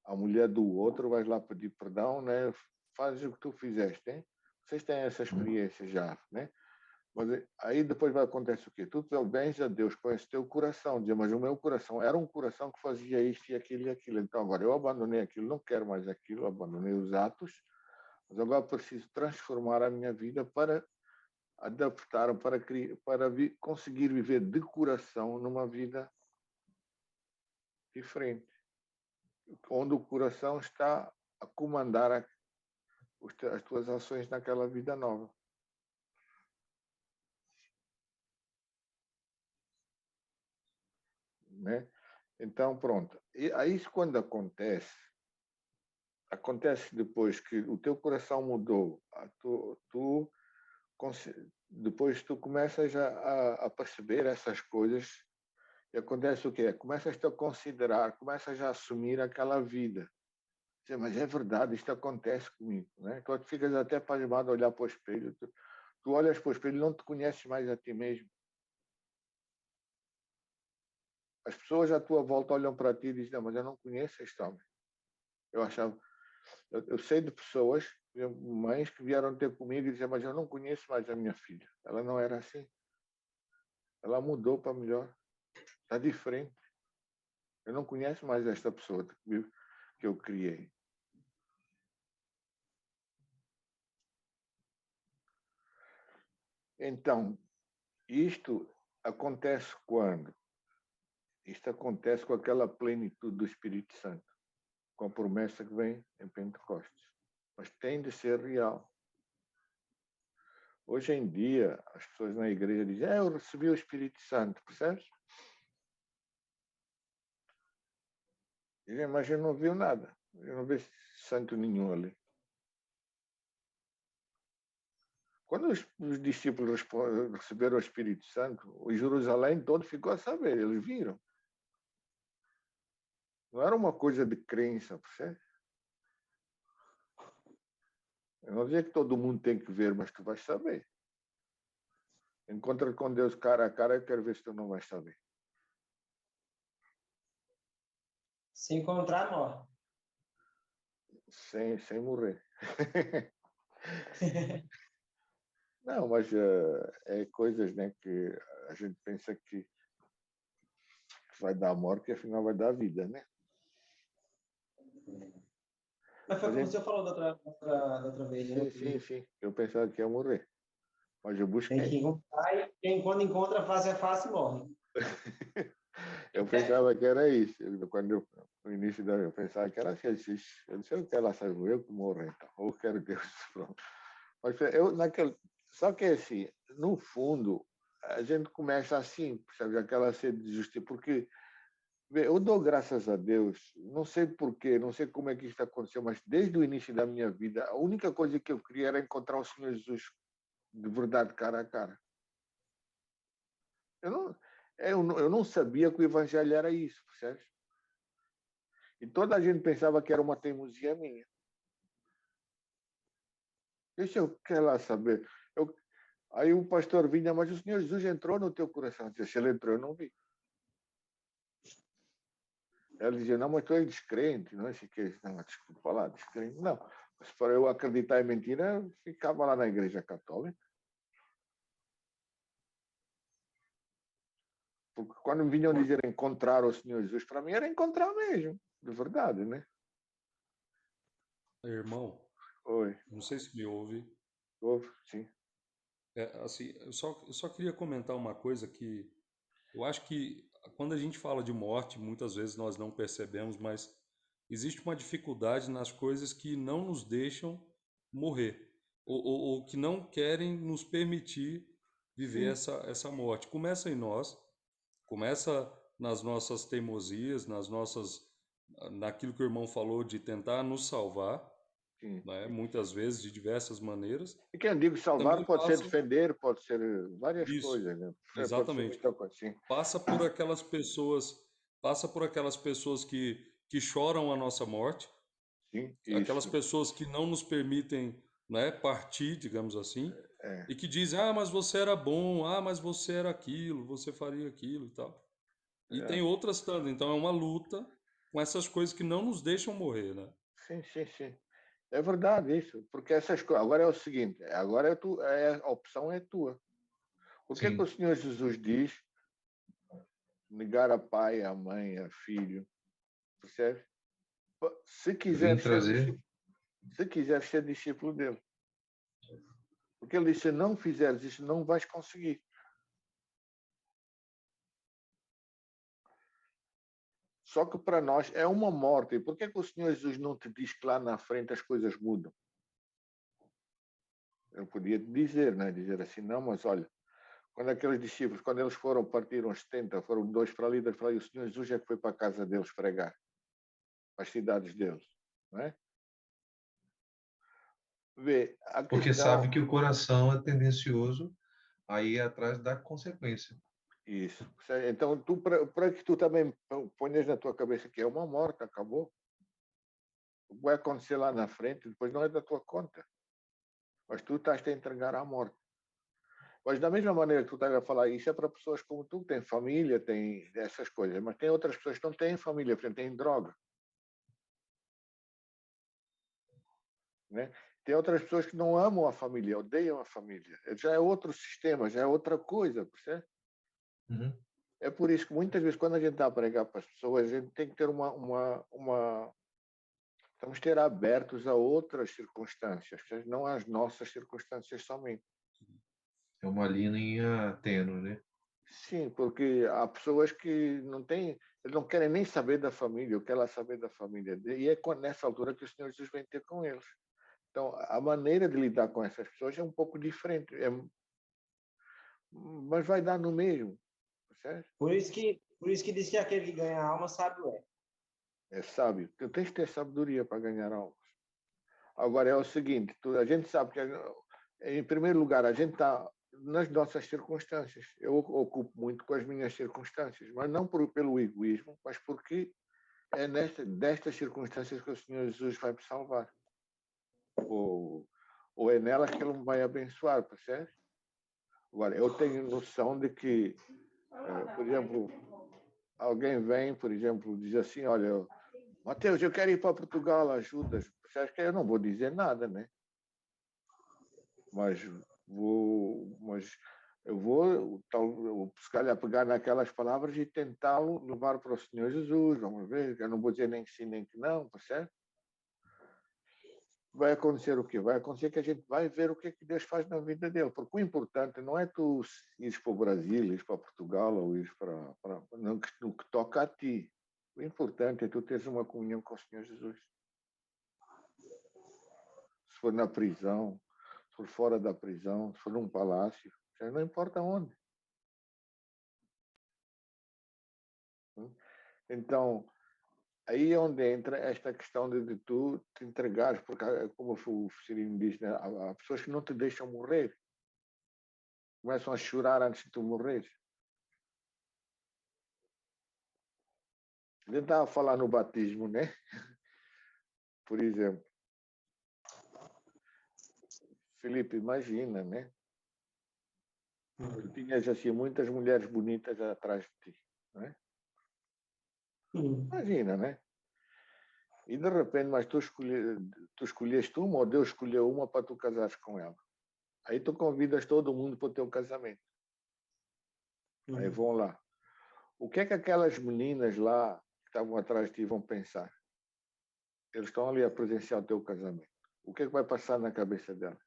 a mulher do outro, vais lá pedir perdão, né? Fazes o que tu fizeste, hein? Vocês têm essa experiência já, né? Mas aí depois vai acontecer o quê? Tu bens a Deus com esse teu coração, dizer, mas o meu coração era um coração que fazia isto e aquilo. Então agora eu abandonei aquilo, não quero mais aquilo, abandonei os atos, mas agora preciso transformar a minha vida para adaptar, para conseguir viver de coração numa vida diferente, onde o coração está a comandar as tuas ações naquela vida nova. Né? Então, pronto. E aí, quando acontece depois que o teu coração mudou, depois tu começas a perceber essas coisas e acontece o quê? Começas a considerar, começas a assumir aquela vida. Mas é verdade, isto acontece comigo. Né? Então, tu ficas até pasmado a olhar para o espelho. Tu olhas para o espelho e não te conheces mais a ti mesmo. As pessoas à tua volta olham para ti e dizem, não, mas eu não conheço este homem. Eu sei de pessoas, mães que vieram ter comigo e diziam, mas eu não conheço mais a minha filha. Ela não era assim. Ela mudou para melhor. Está diferente. Eu não conheço mais esta pessoa que eu criei. Então, isto acontece quando? Isto acontece com aquela plenitude do Espírito Santo, com a promessa que vem em Pentecostes. Mas tem de ser real. Hoje em dia, as pessoas na igreja dizem, eu recebi o Espírito Santo, percebes? Dizem, mas eu não vi nada. Eu não vi santo nenhum ali. Quando os discípulos receberam o Espírito Santo, o Jerusalém todo ficou a saber, eles viram. Não era uma coisa de crença, percebe? Eu não dizia que todo mundo tem que ver, mas tu vais saber. Encontra com Deus cara a cara, eu quero ver se tu não vais saber. Se encontrar, morre. Sem morrer. Não, mas é coisas, né, que a gente pensa que vai dar morte e afinal vai dar vida, né? Mas foi como o senhor falou da outra vez, né? Sim. Eu pensava que ia morrer. Mas eu Tem busquei. que encontrar e quem quando encontra face a face morre. Eu pensava que era isso. No início eu pensava que era assim. Eu disse, eu quero lá saber, eu que morrer, então. Ou quero Deus, pronto. Mas só que assim, no fundo, a gente começa assim, sabe, aquela sede de justiça, porque eu dou graças a Deus, não sei porquê, não sei como é que isto aconteceu, mas desde o início da minha vida, a única coisa que eu queria era encontrar o Senhor Jesus de verdade, cara a cara. Eu não sabia que o Evangelho era isso, percebes? E toda a gente pensava que era uma teimosia minha. Deixa eu quero lá saber. Aí o pastor vinha, mas o Senhor Jesus entrou no teu coração. Eu disse, se ele entrou, eu não vi. Ela dizia, não, mas tu és descrente, não é? Não, desculpa lá, descrente. Não, mas para eu acreditar em mentira, eu ficava lá na igreja católica. Porque quando me vinham dizer encontrar o Senhor Jesus, para mim era encontrar mesmo, de verdade, né? Irmão, Oi, não sei se me ouve. ouve, sim. Assim, eu só queria comentar uma coisa que eu acho que quando a gente fala de morte, muitas vezes nós não percebemos, mas existe uma dificuldade nas coisas que não nos deixam morrer, ou que não querem nos permitir viver Sim. essa morte. Começa em nós, começa nas nossas teimosias, naquilo que o irmão falou de tentar nos salvar, Sim. né? Muitas vezes de diversas maneiras. E quem eu digo salvar Também pode ser passa defender, pode ser várias isso, coisas, né? Pode ser exatamente. muita coisa, sim. Passa por aquelas pessoas, passa por aquelas pessoas que choram a nossa morte, Sim, Aquelas isso. pessoas que não nos permitem, né, partir, digamos assim, É, e que dizem, ah, mas você era bom, ah, mas você era aquilo, você faria aquilo e tal. E é. tem outras tantas, então é uma luta com essas coisas que não nos deixam morrer, né? Sim, sim, sim. É verdade isso, porque essas coisas. Agora é o seguinte, agora a opção é tua. O que é que o Sim. Senhor Jesus diz? Negar a pai, a mãe, a filho, percebe? Se quiser Vim ser trazer. discípulo, se quiser ser discípulo dele. Porque ele disse, se não fizeres isso, não vais conseguir. Só que para nós é uma morte. E por que é que o Senhor Jesus não te diz que lá na frente as coisas mudam? Ele podia te dizer, né? Dizer assim, não, mas olha, quando aqueles discípulos, quando eles foram, partiram 70, foram dois para ali, dois para ali, o Senhor Jesus é que foi para a casa deles pregar, para as cidades deles, não é? Vê, a Porque sabe questão, que o coração é tendencioso a ir atrás da consequência. isso. Então, para que tu também ponhas na tua cabeça que é uma morte, acabou. O que vai acontecer lá na frente, depois não é da tua conta. Mas tu estás a entregar à morte. Mas da mesma maneira que tu estás a falar, isso é para pessoas como tu, que têm família, têm essas coisas. Mas tem outras pessoas que não têm família, por exemplo, têm droga. Né? Tem outras pessoas que não amam a família, odeiam a família. Já é outro sistema, já é outra coisa, percebe? Uhum. É por isso que muitas vezes, quando a gente está a pregar para as pessoas, a gente tem que ter Temos que ter abertos a outras circunstâncias, não às nossas circunstâncias somente. É uma linha tênue, né? Sim, porque há pessoas que eles não querem nem saber da família, eu quero saber da família. E é nessa altura que o Senhor Jesus vem ter com eles. Então, a maneira de lidar com essas pessoas é um pouco diferente, mas vai dar no mesmo, certo? Por isso que diz que aquele que ganha a alma sabe o é. É sábio. Tu tens que ter sabedoria para ganhar almas. Agora é o seguinte, a gente sabe que, em primeiro lugar, a gente está nas nossas circunstâncias. Eu ocupo muito com as minhas circunstâncias, mas não pelo egoísmo, mas porque é destas circunstâncias que o Senhor Jesus vai me salvar. Ou é nelas que Ele me vai abençoar, percebe? Agora, eu tenho noção de que, por exemplo, alguém vem, por exemplo, diz assim, olha, Mateus, eu quero ir para Portugal, ajudas. Percebes que eu não vou dizer nada, né? Mas mas eu vou, se calhar, pegar naquelas palavras e tentá-lo levar para o Senhor Jesus. Vamos ver, eu não vou dizer nem que sim, nem que não, percebe? Vai acontecer o quê? Vai acontecer que a gente vai ver o que é que Deus faz na vida dele. Porque o importante não é tu ires para o Brasil, ires para Portugal ou ires no que toca a ti. O importante é tu teres uma comunhão com o Senhor Jesus. Se for na prisão, se for fora da prisão, se for num palácio, não importa onde. Então, aí é onde entra esta questão de tu te entregares, porque, como o Cirino diz, né, há pessoas que não te deixam morrer, começam a chorar antes de tu morrer. A gente estava a falar no batismo, né? Por exemplo, Felipe, imagina, né? Tu tinhas assim muitas mulheres bonitas atrás de ti, né? Imagina, né? E de repente, mas tu escolheste uma ou Deus escolheu uma para tu casares com ela. Aí tu convidas todo mundo para o teu casamento. Aí vão lá. O que é que aquelas meninas lá que estavam atrás de ti vão pensar? Eles estão ali a presenciar o teu casamento. O que é que vai passar na cabeça delas?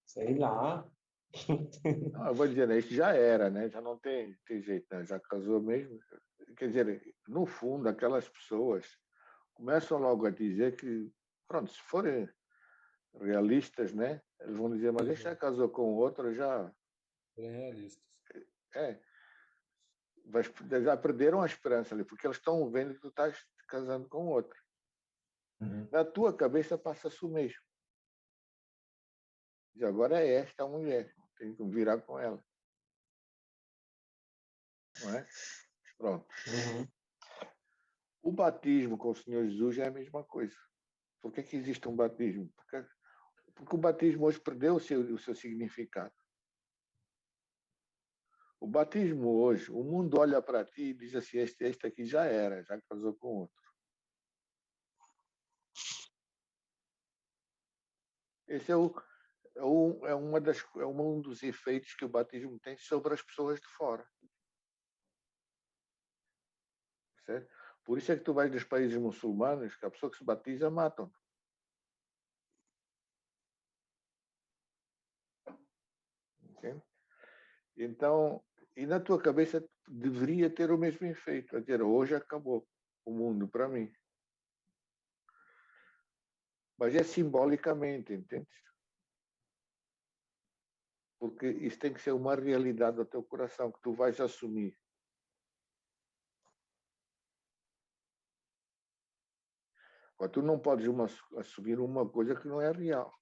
Sei lá. Não, eu vou dizer, né, isso já era, né? Já não tem jeito, né? Já casou mesmo. Quer dizer, no fundo, aquelas pessoas começam logo a dizer que, pronto, se forem realistas, né? Eles vão dizer, mas este já casou com outro, já Bem realistas. é, já perderam a esperança ali, porque eles estão vendo que tu estás te casando com outro. Uhum. Na tua cabeça passa-se o mesmo. E agora é esta a mulher, tem que me virar com ela. Não é? Pronto. Uhum. O O batismo com o Senhor Jesus é a mesma coisa. Por que existe um batismo? Porque o batismo hoje perdeu o seu significado. O batismo hoje, o mundo olha para ti e diz assim, este aqui já era, já casou com outro. Esse é um dos efeitos que o batismo tem sobre as pessoas de fora. Certo? Por isso é que tu vais dos países muçulmanos, que a pessoa que se batiza matam. Entende? Então, e na tua cabeça deveria ter o mesmo efeito. A dizer, hoje acabou o mundo para mim. Mas é simbolicamente, entende? Porque isso tem que ser uma realidade do teu coração, que tu vais assumir. Agora, tu não podes assumir uma coisa que não é real.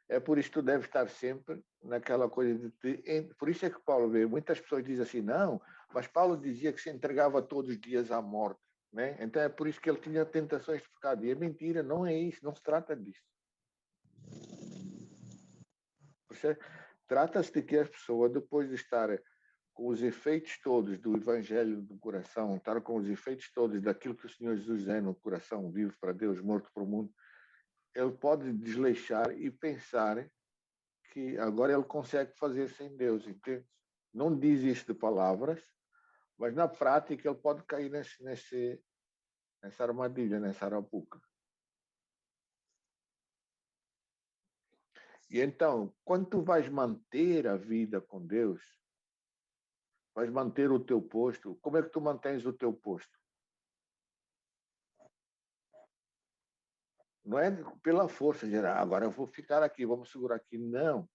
É por isso que tu deves estar sempre naquela coisa de por isso é que Paulo vê, muitas pessoas dizem assim, não, mas Paulo dizia que se entregava todos os dias à morte. Né? Então é por isso que ele tinha tentações de pecado. E é mentira, não é isso, não se trata disso. Trata-se de que a pessoa, depois de estar com os efeitos todos do Evangelho do coração, estar com os efeitos todos daquilo que o Senhor Jesus é no coração, vivo para Deus, morto para o mundo, ele pode desleixar e pensar que agora ele consegue fazer sem Deus, entende? Não diz isso de palavras, mas na prática ele pode cair nessa armadilha, nessa arapuca. E então, quando tu vais manter a vida com Deus, vais manter o teu posto, como é que tu mantens o teu posto? Não é pela força, dizer, agora eu vou ficar aqui, vamos segurar aqui. Não.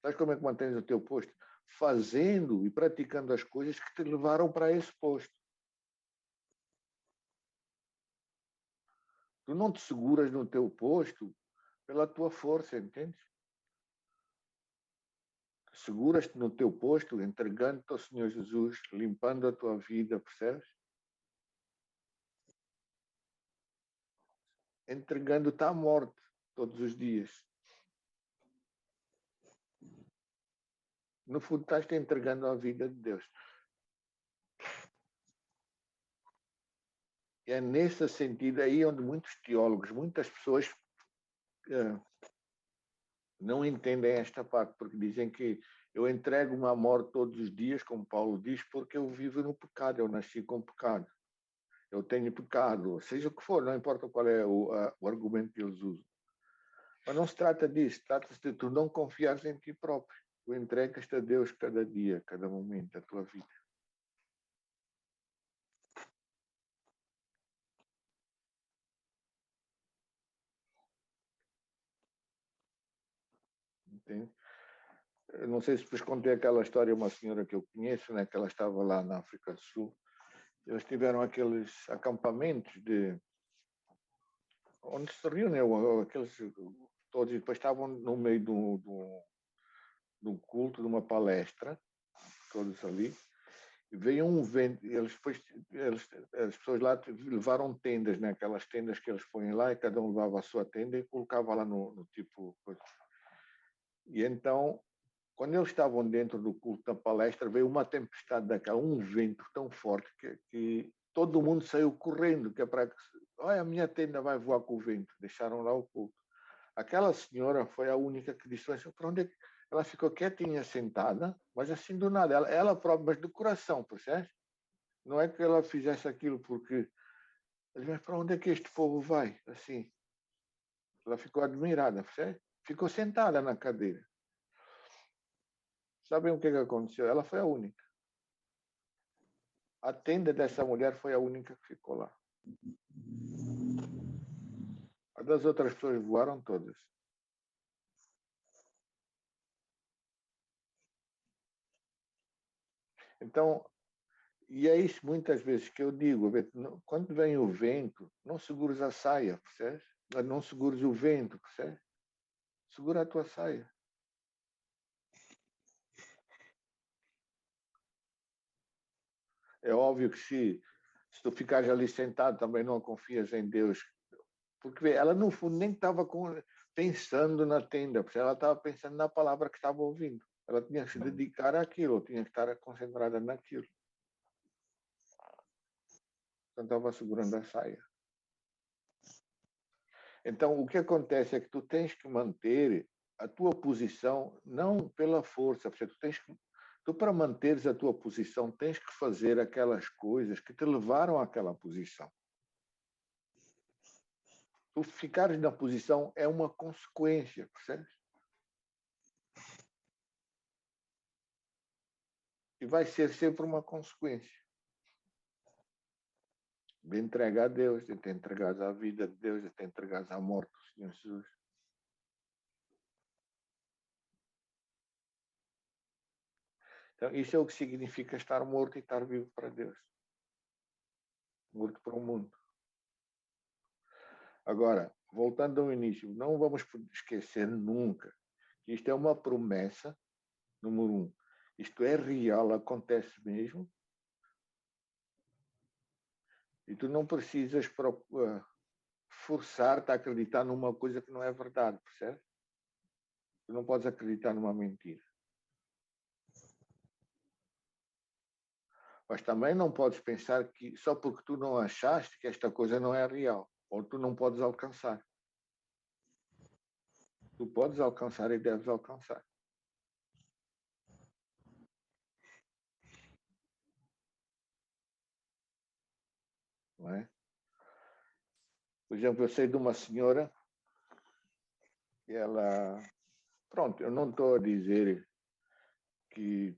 Sabes como é que mantens o teu posto? Fazendo e praticando as coisas que te levaram para esse posto. Tu não te seguras no teu posto pela tua força, entende? Seguras-te no teu posto, entregando-te ao Senhor Jesus, limpando a tua vida, percebes? Entregando-te à morte todos os dias. No fundo, estás-te entregando à vida de Deus. E é nesse sentido aí onde muitos teólogos, muitas pessoas não entendem esta parte, porque dizem que eu entrego-me à morte todos os dias, como Paulo diz, porque eu vivo no pecado, eu nasci com pecado. Eu tenho pecado, seja o que for, não importa qual é o argumento que eles usam. Mas não se trata disso, trata-se de tu não confiares em ti próprio. Tu entregas-te a Deus cada dia, cada momento da tua vida. Entende? Eu não sei se depois contei aquela história, uma senhora que eu conheço, né, que ela estava lá na África do Sul. Eles tiveram aqueles acampamentos onde se reúnem aqueles todos, e depois estavam no meio de um culto, de uma palestra, todos ali, e veio um vento, as pessoas lá levaram tendas, né? Aquelas tendas que eles põem lá, e cada um levava a sua tenda e colocava lá no tipo... E então, quando eles estavam dentro do culto da palestra, veio uma tempestade daquela, um vento tão forte que todo mundo saiu correndo, que é para que... Olha, a minha tenda vai voar com o vento. Deixaram lá o culto. Aquela senhora foi a única que disse, para onde é que... Ela ficou quietinha, sentada, mas assim do nada. Ela própria, mas do coração, percebe? Não é que ela fizesse aquilo porque... Mas para onde é que este povo vai? Assim. Ela ficou admirada, percebe? Ficou sentada na cadeira. Sabem o que aconteceu? Ela foi a única. A tenda dessa mulher foi a única que ficou lá. As das outras pessoas voaram todas. Então, e é isso muitas vezes que eu digo, quando vem o vento, não segures a saia, percebes? Não segures o vento, percebes? Segura a tua saia. É óbvio que se Se tu ficares ali sentado, também não confias em Deus. Porque vê, ela, no fundo, nem estava pensando na tenda, porque ela estava pensando na palavra que estava ouvindo. Ela tinha que se dedicar àquilo, tinha que estar concentrada naquilo. Então, estava segurando a saia. Então, o que acontece é que tu tens que manter a tua posição, não pela força, porque tu, para manteres a tua posição, tens que fazer aquelas coisas que te levaram àquela posição. Tu ficares na posição é uma consequência, percebes? E vai ser sempre uma consequência. De entregar a Deus, de te entregares à vida de Deus, de te entregares à morte do Senhor Jesus. Então, isso é o que significa estar morto e estar vivo para Deus. Morto para o mundo. Agora, voltando ao início, não vamos esquecer nunca que isto é uma promessa, número 1. Isto é real, acontece mesmo. E tu não precisas forçar-te a acreditar numa coisa que não é verdade, percebe? Tu não podes acreditar numa mentira. Mas também não podes pensar que só porque tu não achaste que esta coisa não é real, ou tu não podes alcançar. Tu podes alcançar e deves alcançar. Não é? Por exemplo, eu sei de uma senhora que ela... Pronto, eu não estou a dizer que...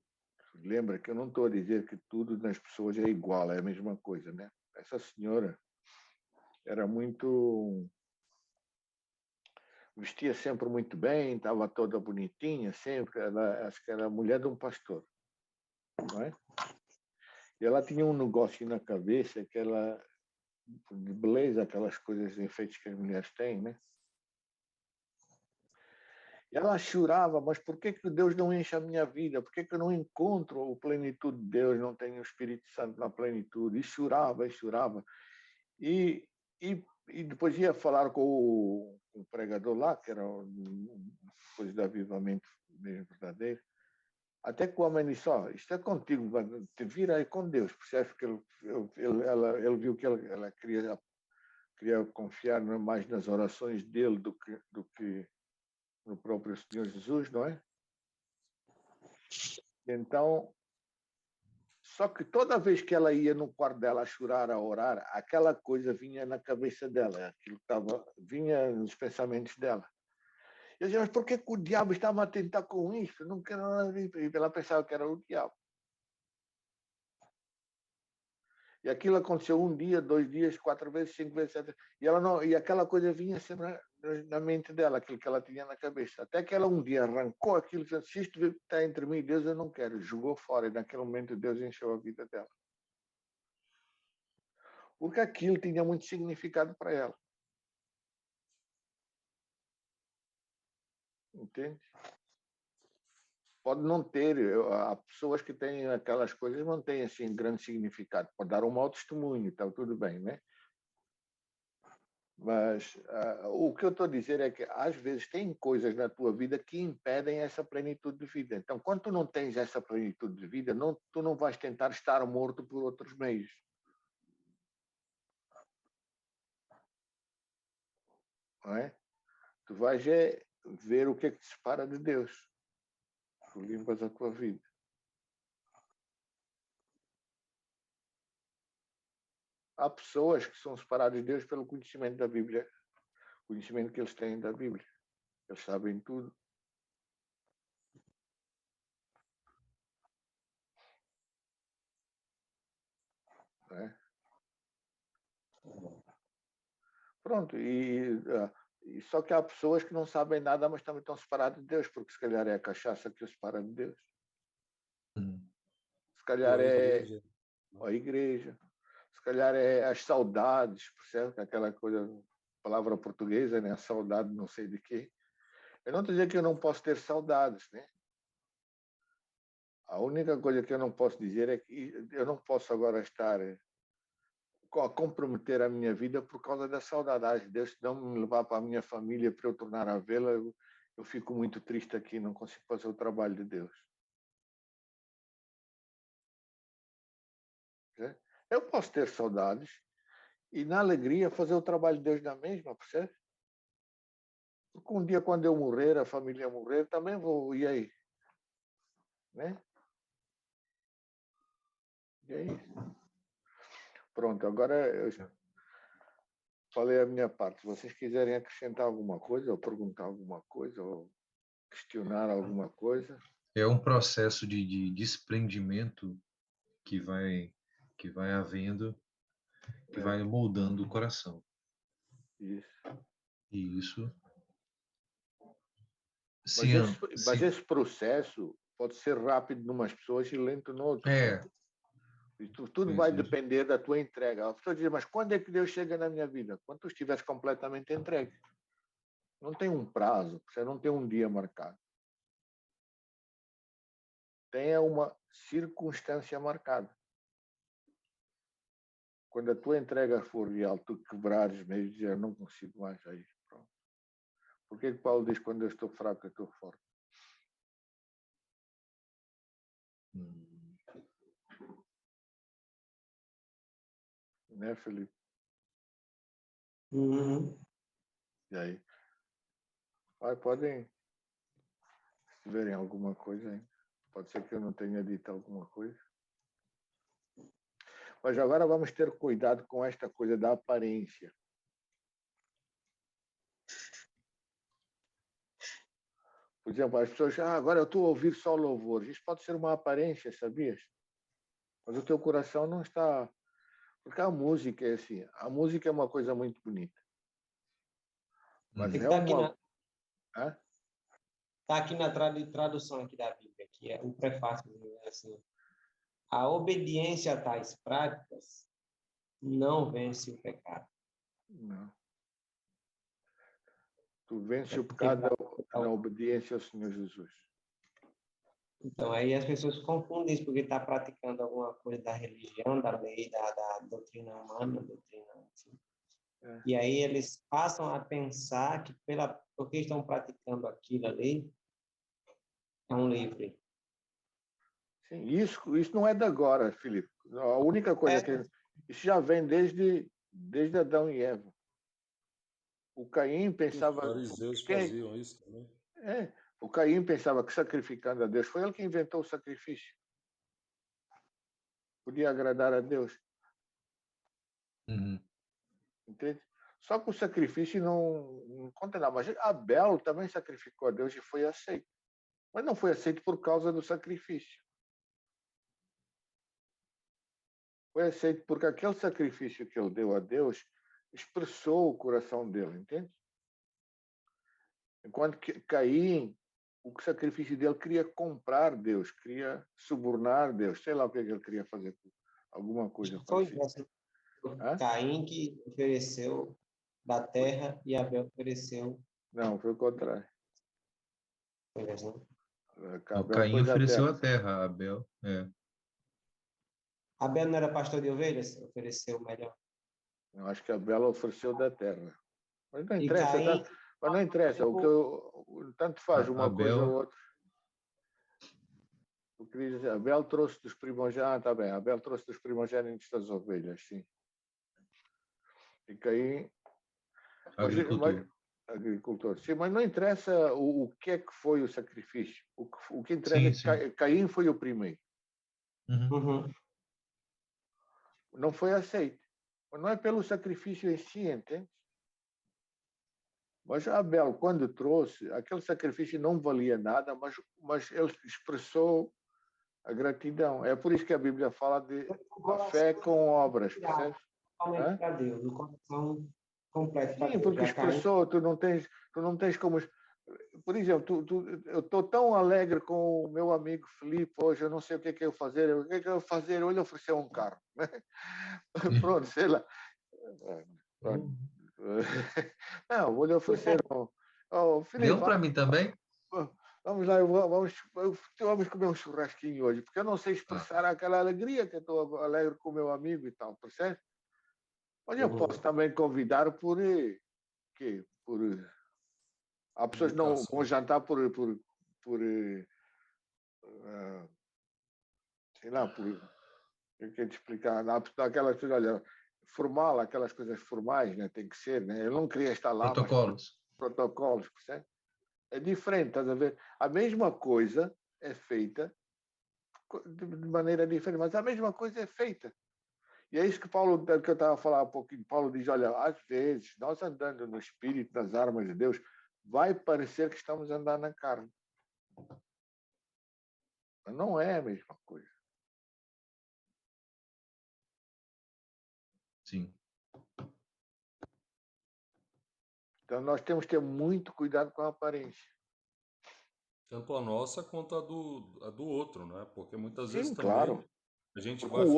Lembra que eu não estou a dizer que tudo nas pessoas é igual, é a mesma coisa, né? Essa senhora era muito... Vestia sempre muito bem, estava toda bonitinha, sempre. Ela, acho que era a mulher de um pastor, não é? E ela tinha um negócio na cabeça que ela... de beleza, aquelas coisas, enfeites que as mulheres têm, né? E ela chorava, mas por que Deus não enche a minha vida? Por que eu não encontro a plenitude de Deus, não tenho o Espírito Santo na plenitude? E chorava, e chorava. E, e depois ia falar com o pregador lá, que era coisa do avivamento mesmo verdadeiro. Até que o homem disse, isto é contigo, te vira aí com Deus. Percebe que ele viu que ela queria confiar mais nas orações dele do que no próprio Senhor Jesus, não é? Então, só que toda vez que ela ia no quarto dela a chorar, a orar, aquela coisa vinha na cabeça dela, aquilo vinha nos pensamentos dela. Eu dizia, mas por que o diabo estava a tentar com isso? Não quero nada disso. E ela pensava que era o diabo. E aquilo aconteceu 1 dia, 2 dias, 4 vezes, 5 vezes, 7 vezes. E aquela coisa vinha sempre na mente dela, aquilo que ela tinha na cabeça. Até que ela um dia arrancou aquilo, disse, se isto está entre mim e Deus, eu não quero. Jogou fora e naquele momento Deus encheu a vida dela. Porque aquilo tinha muito significado para ela. Entende? Pode não ter, há pessoas que têm aquelas coisas, não têm assim grande significado. Pode dar um mau testemunho, então tudo bem, né? Mas o que eu estou a dizer é que às vezes tem coisas na tua vida que impedem essa plenitude de vida. Então, quando tu não tens essa plenitude de vida, tu não vais tentar estar morto por outros meios. Não é? Tu vais ver o que é que te separa de Deus. Tu limpas a tua vida. Há pessoas que são separadas de Deus pelo conhecimento da Bíblia, o conhecimento que eles têm da Bíblia. Eles sabem tudo. Não é? Pronto, só que há pessoas que não sabem nada, mas também estão separadas de Deus, porque se calhar é a cachaça que os separa de Deus. Se calhar é a igreja. Se calhar é as saudades, percebe? Aquela coisa, palavra portuguesa, né? A saudade não sei de quê. Eu não estou dizendo que eu não posso ter saudades, né? A única coisa que eu não posso dizer é que eu não posso agora estar a comprometer a minha vida por causa da saudade. Deus não me levar para a minha família para eu tornar a vê-la, eu fico muito triste aqui, não consigo fazer o trabalho de Deus. Eu posso ter saudades e, na alegria, fazer o trabalho de Deus na mesma, percebe? Porque um dia, quando eu morrer, a família morrer, também vou, e aí? Né? E aí? Pronto, agora eu falei a minha parte. Se vocês quiserem acrescentar alguma coisa, ou perguntar alguma coisa, ou questionar alguma coisa. É um processo de desprendimento que vai havendo, que vai moldando o coração. Isso. E isso Mas esse processo pode ser rápido em umas pessoas e lento em outras. Tudo vai depender da tua entrega. A pessoa diz, mas quando é que Deus chega na minha vida? Quando tu estiveres completamente entregue. Não tem um prazo, você não tem um dia marcado. Tem uma circunstância marcada. Quando a tua entrega for real, tu quebrares mesmo e dizer, não consigo mais aí. Pronto. Por que Paulo diz, quando eu estou fraco, eu estou forte? Né, Felipe? E aí? Podem, se tiverem alguma coisa aí. Pode ser que eu não tenha dito alguma coisa. Mas agora vamos ter cuidado com esta coisa da aparência. Por exemplo, as pessoas, agora eu estou a ouvir só louvores. Isso pode ser uma aparência, sabias? Mas o teu coração não está... Porque a música é assim, a música é uma coisa muito bonita. Mas é uma... Está aqui na tradução aqui da Bíblia, que é o prefácio, assim, a obediência a tais práticas não vence o pecado. Não. Tu vence o pecado na obediência ao Senhor Jesus. Então, aí as pessoas confundem isso, porque está praticando alguma coisa da religião, da lei, da doutrina humana, doutrina assim. E aí eles passam a pensar que, porque estão praticando aquilo ali, é um livre. Sim, isso não é de agora, Filipe. A única coisa que... Isso já vem desde Adão e Eva. O Caim pensava... Os fariseus faziam isso também. O Caim pensava que sacrificando a Deus, foi ele que inventou o sacrifício. Podia agradar a Deus. Entende? Só que o sacrifício não conta nada. Mas Abel também sacrificou a Deus e foi aceito. Mas não foi aceito por causa do sacrifício. Foi aceito porque aquele sacrifício que ele deu a Deus expressou o coração dele, entende? Enquanto que Caim, o sacrifício dele queria comprar Deus, queria subornar Deus, sei lá o que ele queria fazer, alguma coisa parecida. Caim que ofereceu da terra e Abel ofereceu... Não, foi o contrário. O Caim ofereceu a terra, Abel. Abel não era pastor de ovelhas? Ofereceu o melhor. Eu acho que Abel ofereceu da terra. Mas não interessa, Caim... mas não interessa. Tanto faz uma Abel... coisa ou outra. O que diz, Abel trouxe dos primogênitos. Está bem. Abel trouxe dos primogênitos das ovelhas, sim. E Caim... Agricultor. Sim, mas não interessa o que é que foi o sacrifício. O que interessa é que Caim foi o primeiro. Não foi aceito. Não é pelo sacrifício em si, entende? Mas Abel, quando trouxe, aquele sacrifício não valia nada, mas ele expressou a gratidão. É por isso que a Bíblia fala de a fé com obras, percebe? Para Deus, o coração completo para Sim, Deus. porque expressou, tu não tens como... Por exemplo, eu estou tão alegre com o meu amigo Felipe hoje, eu não sei o que é que eu fazer. O que é que eu vou fazer? Ele ofereceu um carro. Pronto, sei lá. Não, vou lhe oferecer um... Felipe, deu para mim também? Vamos lá, vamos comer um churrasquinho hoje, porque eu não sei expressar aquela alegria que eu estou alegre com o meu amigo e tal, percebe? Olha, eu posso também convidar há pessoas que não vão jantar ah, sei lá, eu quero te explicar, aquelas coisas, olha, formal, aquelas coisas formais, né? Tem que ser, né? Eu não queria estar lá, mas Protocolos. protocolos, percebe? É diferente, estás a ver? A mesma coisa é feita de maneira diferente, mas a mesma coisa é feita. E é isso que Paulo, que eu estava a falar há pouquinho, Paulo diz, olha, às vezes, nós andando no Espírito, nas armas de Deus, vai parecer que estamos a andar na carne. Mas não é a mesma coisa. Sim. Então nós temos que ter muito cuidado com a aparência. Tanto a nossa quanto a do outro, né? Porque muitas vezes Sim, também claro. a gente Porque vai falar. o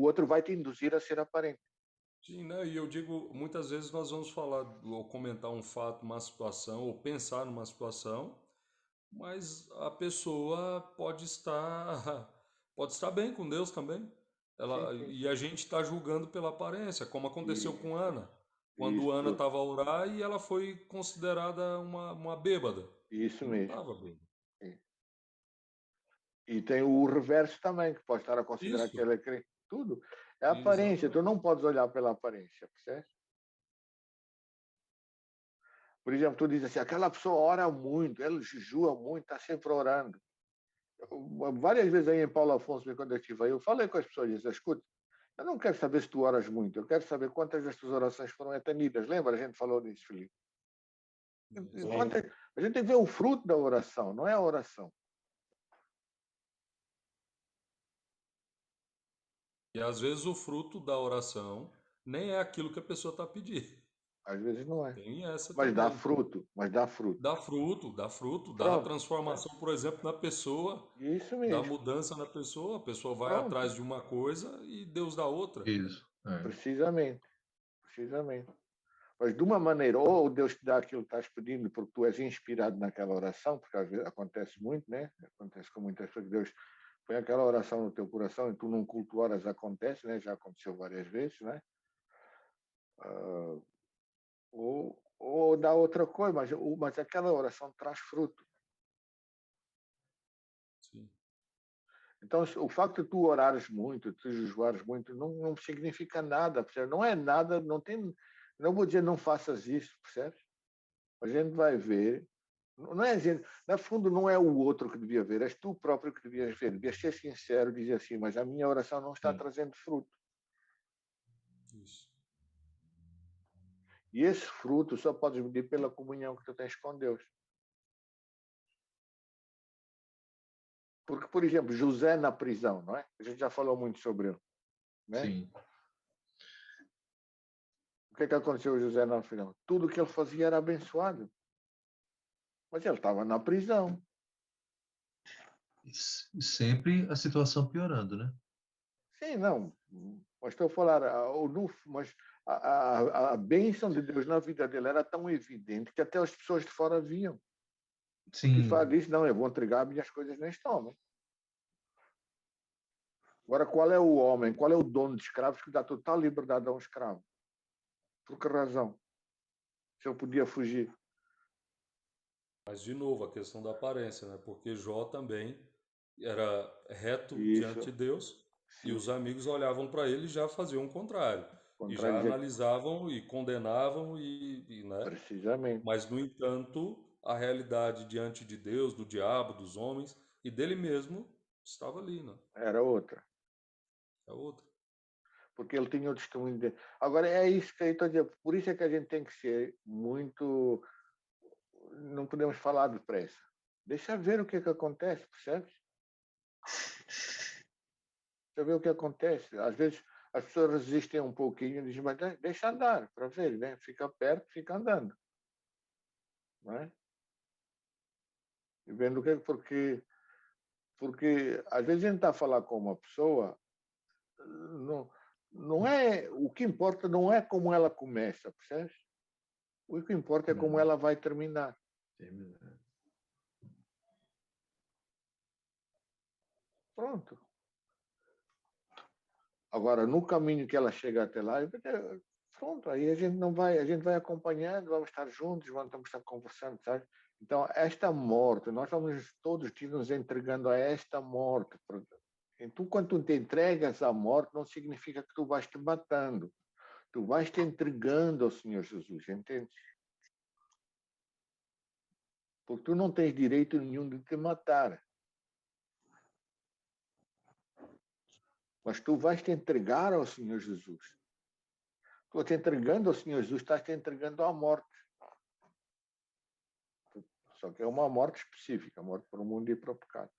outro vai te induzir a ser aparente. Sim, né? E eu digo, muitas vezes nós vamos falar ou comentar um fato, uma situação, ou pensar numa situação, mas a pessoa pode estar bem com Deus também. Sim, Ela, sim. e a gente está julgando pela aparência, como aconteceu com Ana. Quando Ana Isso, estava a orar e ela foi considerada uma bêbada. isso E não mesmo. estava bêbada. E tem o reverso também, que pode estar a considerar que Isso, ele é crente. Tudo. É aparência. Tu exatamente. não podes olhar pela aparência, percebe? Por exemplo, tu dizes assim, aquela pessoa ora muito, ela jejua muito, está sempre orando. Várias vezes aí em Paulo Afonso, quando eu estive aí, eu falei com as pessoas, disse, escuta, eu não quero saber se tu oras muito, eu quero saber quantas das tuas orações foram atendidas. Lembra? A gente falou disso, Felipe. Lembro. A gente tem que ver o fruto da oração, não é a oração. E às vezes o fruto da oração nem é aquilo que a pessoa está pedindo. Às vezes não é. Tem essa Mas dá também. fruto, mas dá fruto. Dá fruto, dá Pronto. transformação, por exemplo, na pessoa, Isso dá mesmo. mudança na pessoa, a pessoa vai Pronto. atrás de uma coisa e Deus dá outra. Isso. É. Precisamente. Precisamente. Mas de uma maneira, ou Deus te dá aquilo que estás pedindo porque tu és inspirado naquela oração, porque às vezes acontece muito, né? Acontece com muitas pessoas que Deus põe aquela oração no teu coração e tu num culto horas acontece, né? Já aconteceu várias vezes, né? Ou dá outra coisa, mas aquela oração traz fruto. Sim. Então, o facto de tu orares muito, de tu jejuares muito, não significa nada, percebe? Não é nada, não tem, não vou dizer não faças isso, percebes? A gente vai ver, não é a gente, no fundo não é o outro que devia ver, és tu próprio que devias ver, devias ser sincero, dizer assim, mas a minha oração não está Sim. trazendo fruto. Isso. E esse fruto só podes medir pela comunhão que tu tens com Deus. Porque, por exemplo, José na prisão, não é? A gente já falou muito sobre ele, né? Sim. O que é que aconteceu com José na prisão? Tudo o que ele fazia era abençoado. Mas ele estava na prisão. Sempre a situação piorando, né? Sim, não. Mas estou a falar, mas a bênção de Deus na vida dele era tão evidente que até as pessoas de fora viam. O Potifar Sim. disse, não, eu vou entregar minhas coisas neste homem. Agora, qual é o homem, qual é o dono de escravos que dá total liberdade a um escravo? Por que razão? Se ele podia fugir. Mas, de novo, a questão da aparência, né? Porque Jó também era reto diante Isso, de Deus e sim. os amigos olhavam para ele e já faziam o contrário. E já Contradizer analisavam e condenavam, né? precisamente. Mas, no entanto, a realidade diante de Deus, do diabo, dos homens e dele mesmo estava ali, né? Era outra. É outra. Porque ele tinha o testemunho dele. Agora, é isso que eu estou a dizer. Por isso é que a gente tem que ser muito. Não podemos falar depressa. Deixa ver o que é que acontece, percebes? Deixa ver o que acontece. Às vezes as pessoas resistem um pouquinho e dizem, mas deixa andar para ver, né? Fica perto, fica andando. Não é? E vendo o que é porque às vezes a gente está a falar com uma pessoa, não, não é, o que importa não é como ela começa, percebes? O que importa é como ela vai terminar. Pronto. Agora, no caminho que ela chega até lá, pronto, aí a gente vai acompanhando, vamos estar juntos, vamos estar conversando, sabe? Então, esta morte, nós vamos todos nos entregando a esta morte. Então, quando tu te entregas à morte, não significa que tu vais te matando. Tu vais te entregando ao Senhor Jesus, entende? Porque tu não tens direito nenhum de te matar. Mas tu vais te entregar ao Senhor Jesus. Tu te entregando ao Senhor Jesus, estás te entregando à morte. Só que é uma morte específica, morte para o mundo e para o pecado.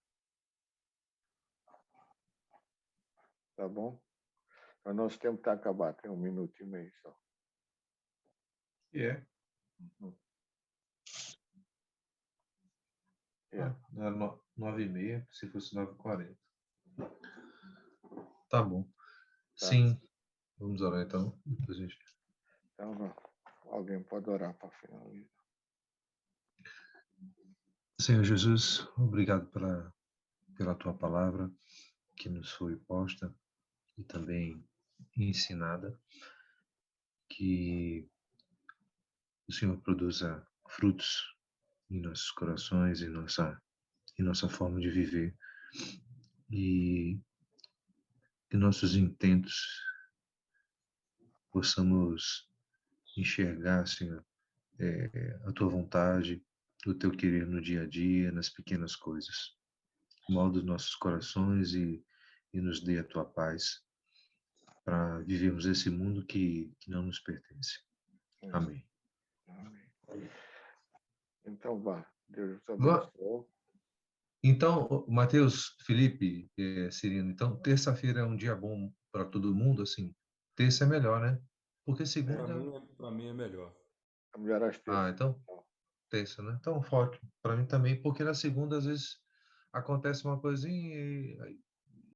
Tá bom? O nosso tempo está acabado, tem 1 minuto e meio só. É. Yeah. Era 9h30, se fosse 9h40. Tá bom. Tá. Sim. Vamos orar então. Depois a gente... Então, alguém pode orar para finalizar. Senhor Jesus, obrigado pela tua palavra que nos foi posta e também ensinada, que o Senhor produza frutos em nossos corações, em nossa forma de viver, e que nossos intentos possamos enxergar, Senhor, a tua vontade, o teu querer no dia a dia, nas pequenas coisas. Molda os nossos corações e nos dê a tua paz para vivermos esse mundo que não nos pertence. Amém. Amém. Então, vá. Deus te abençoe. Então, Matheus, Felipe, Cirino, então, terça-feira é um dia bom para todo mundo, assim? Terça é melhor, né? Porque segunda... Para mim é melhor. É melhor às terças. então, terça, né? Então, forte. Para mim também, porque na segunda, às vezes, acontece uma coisinha e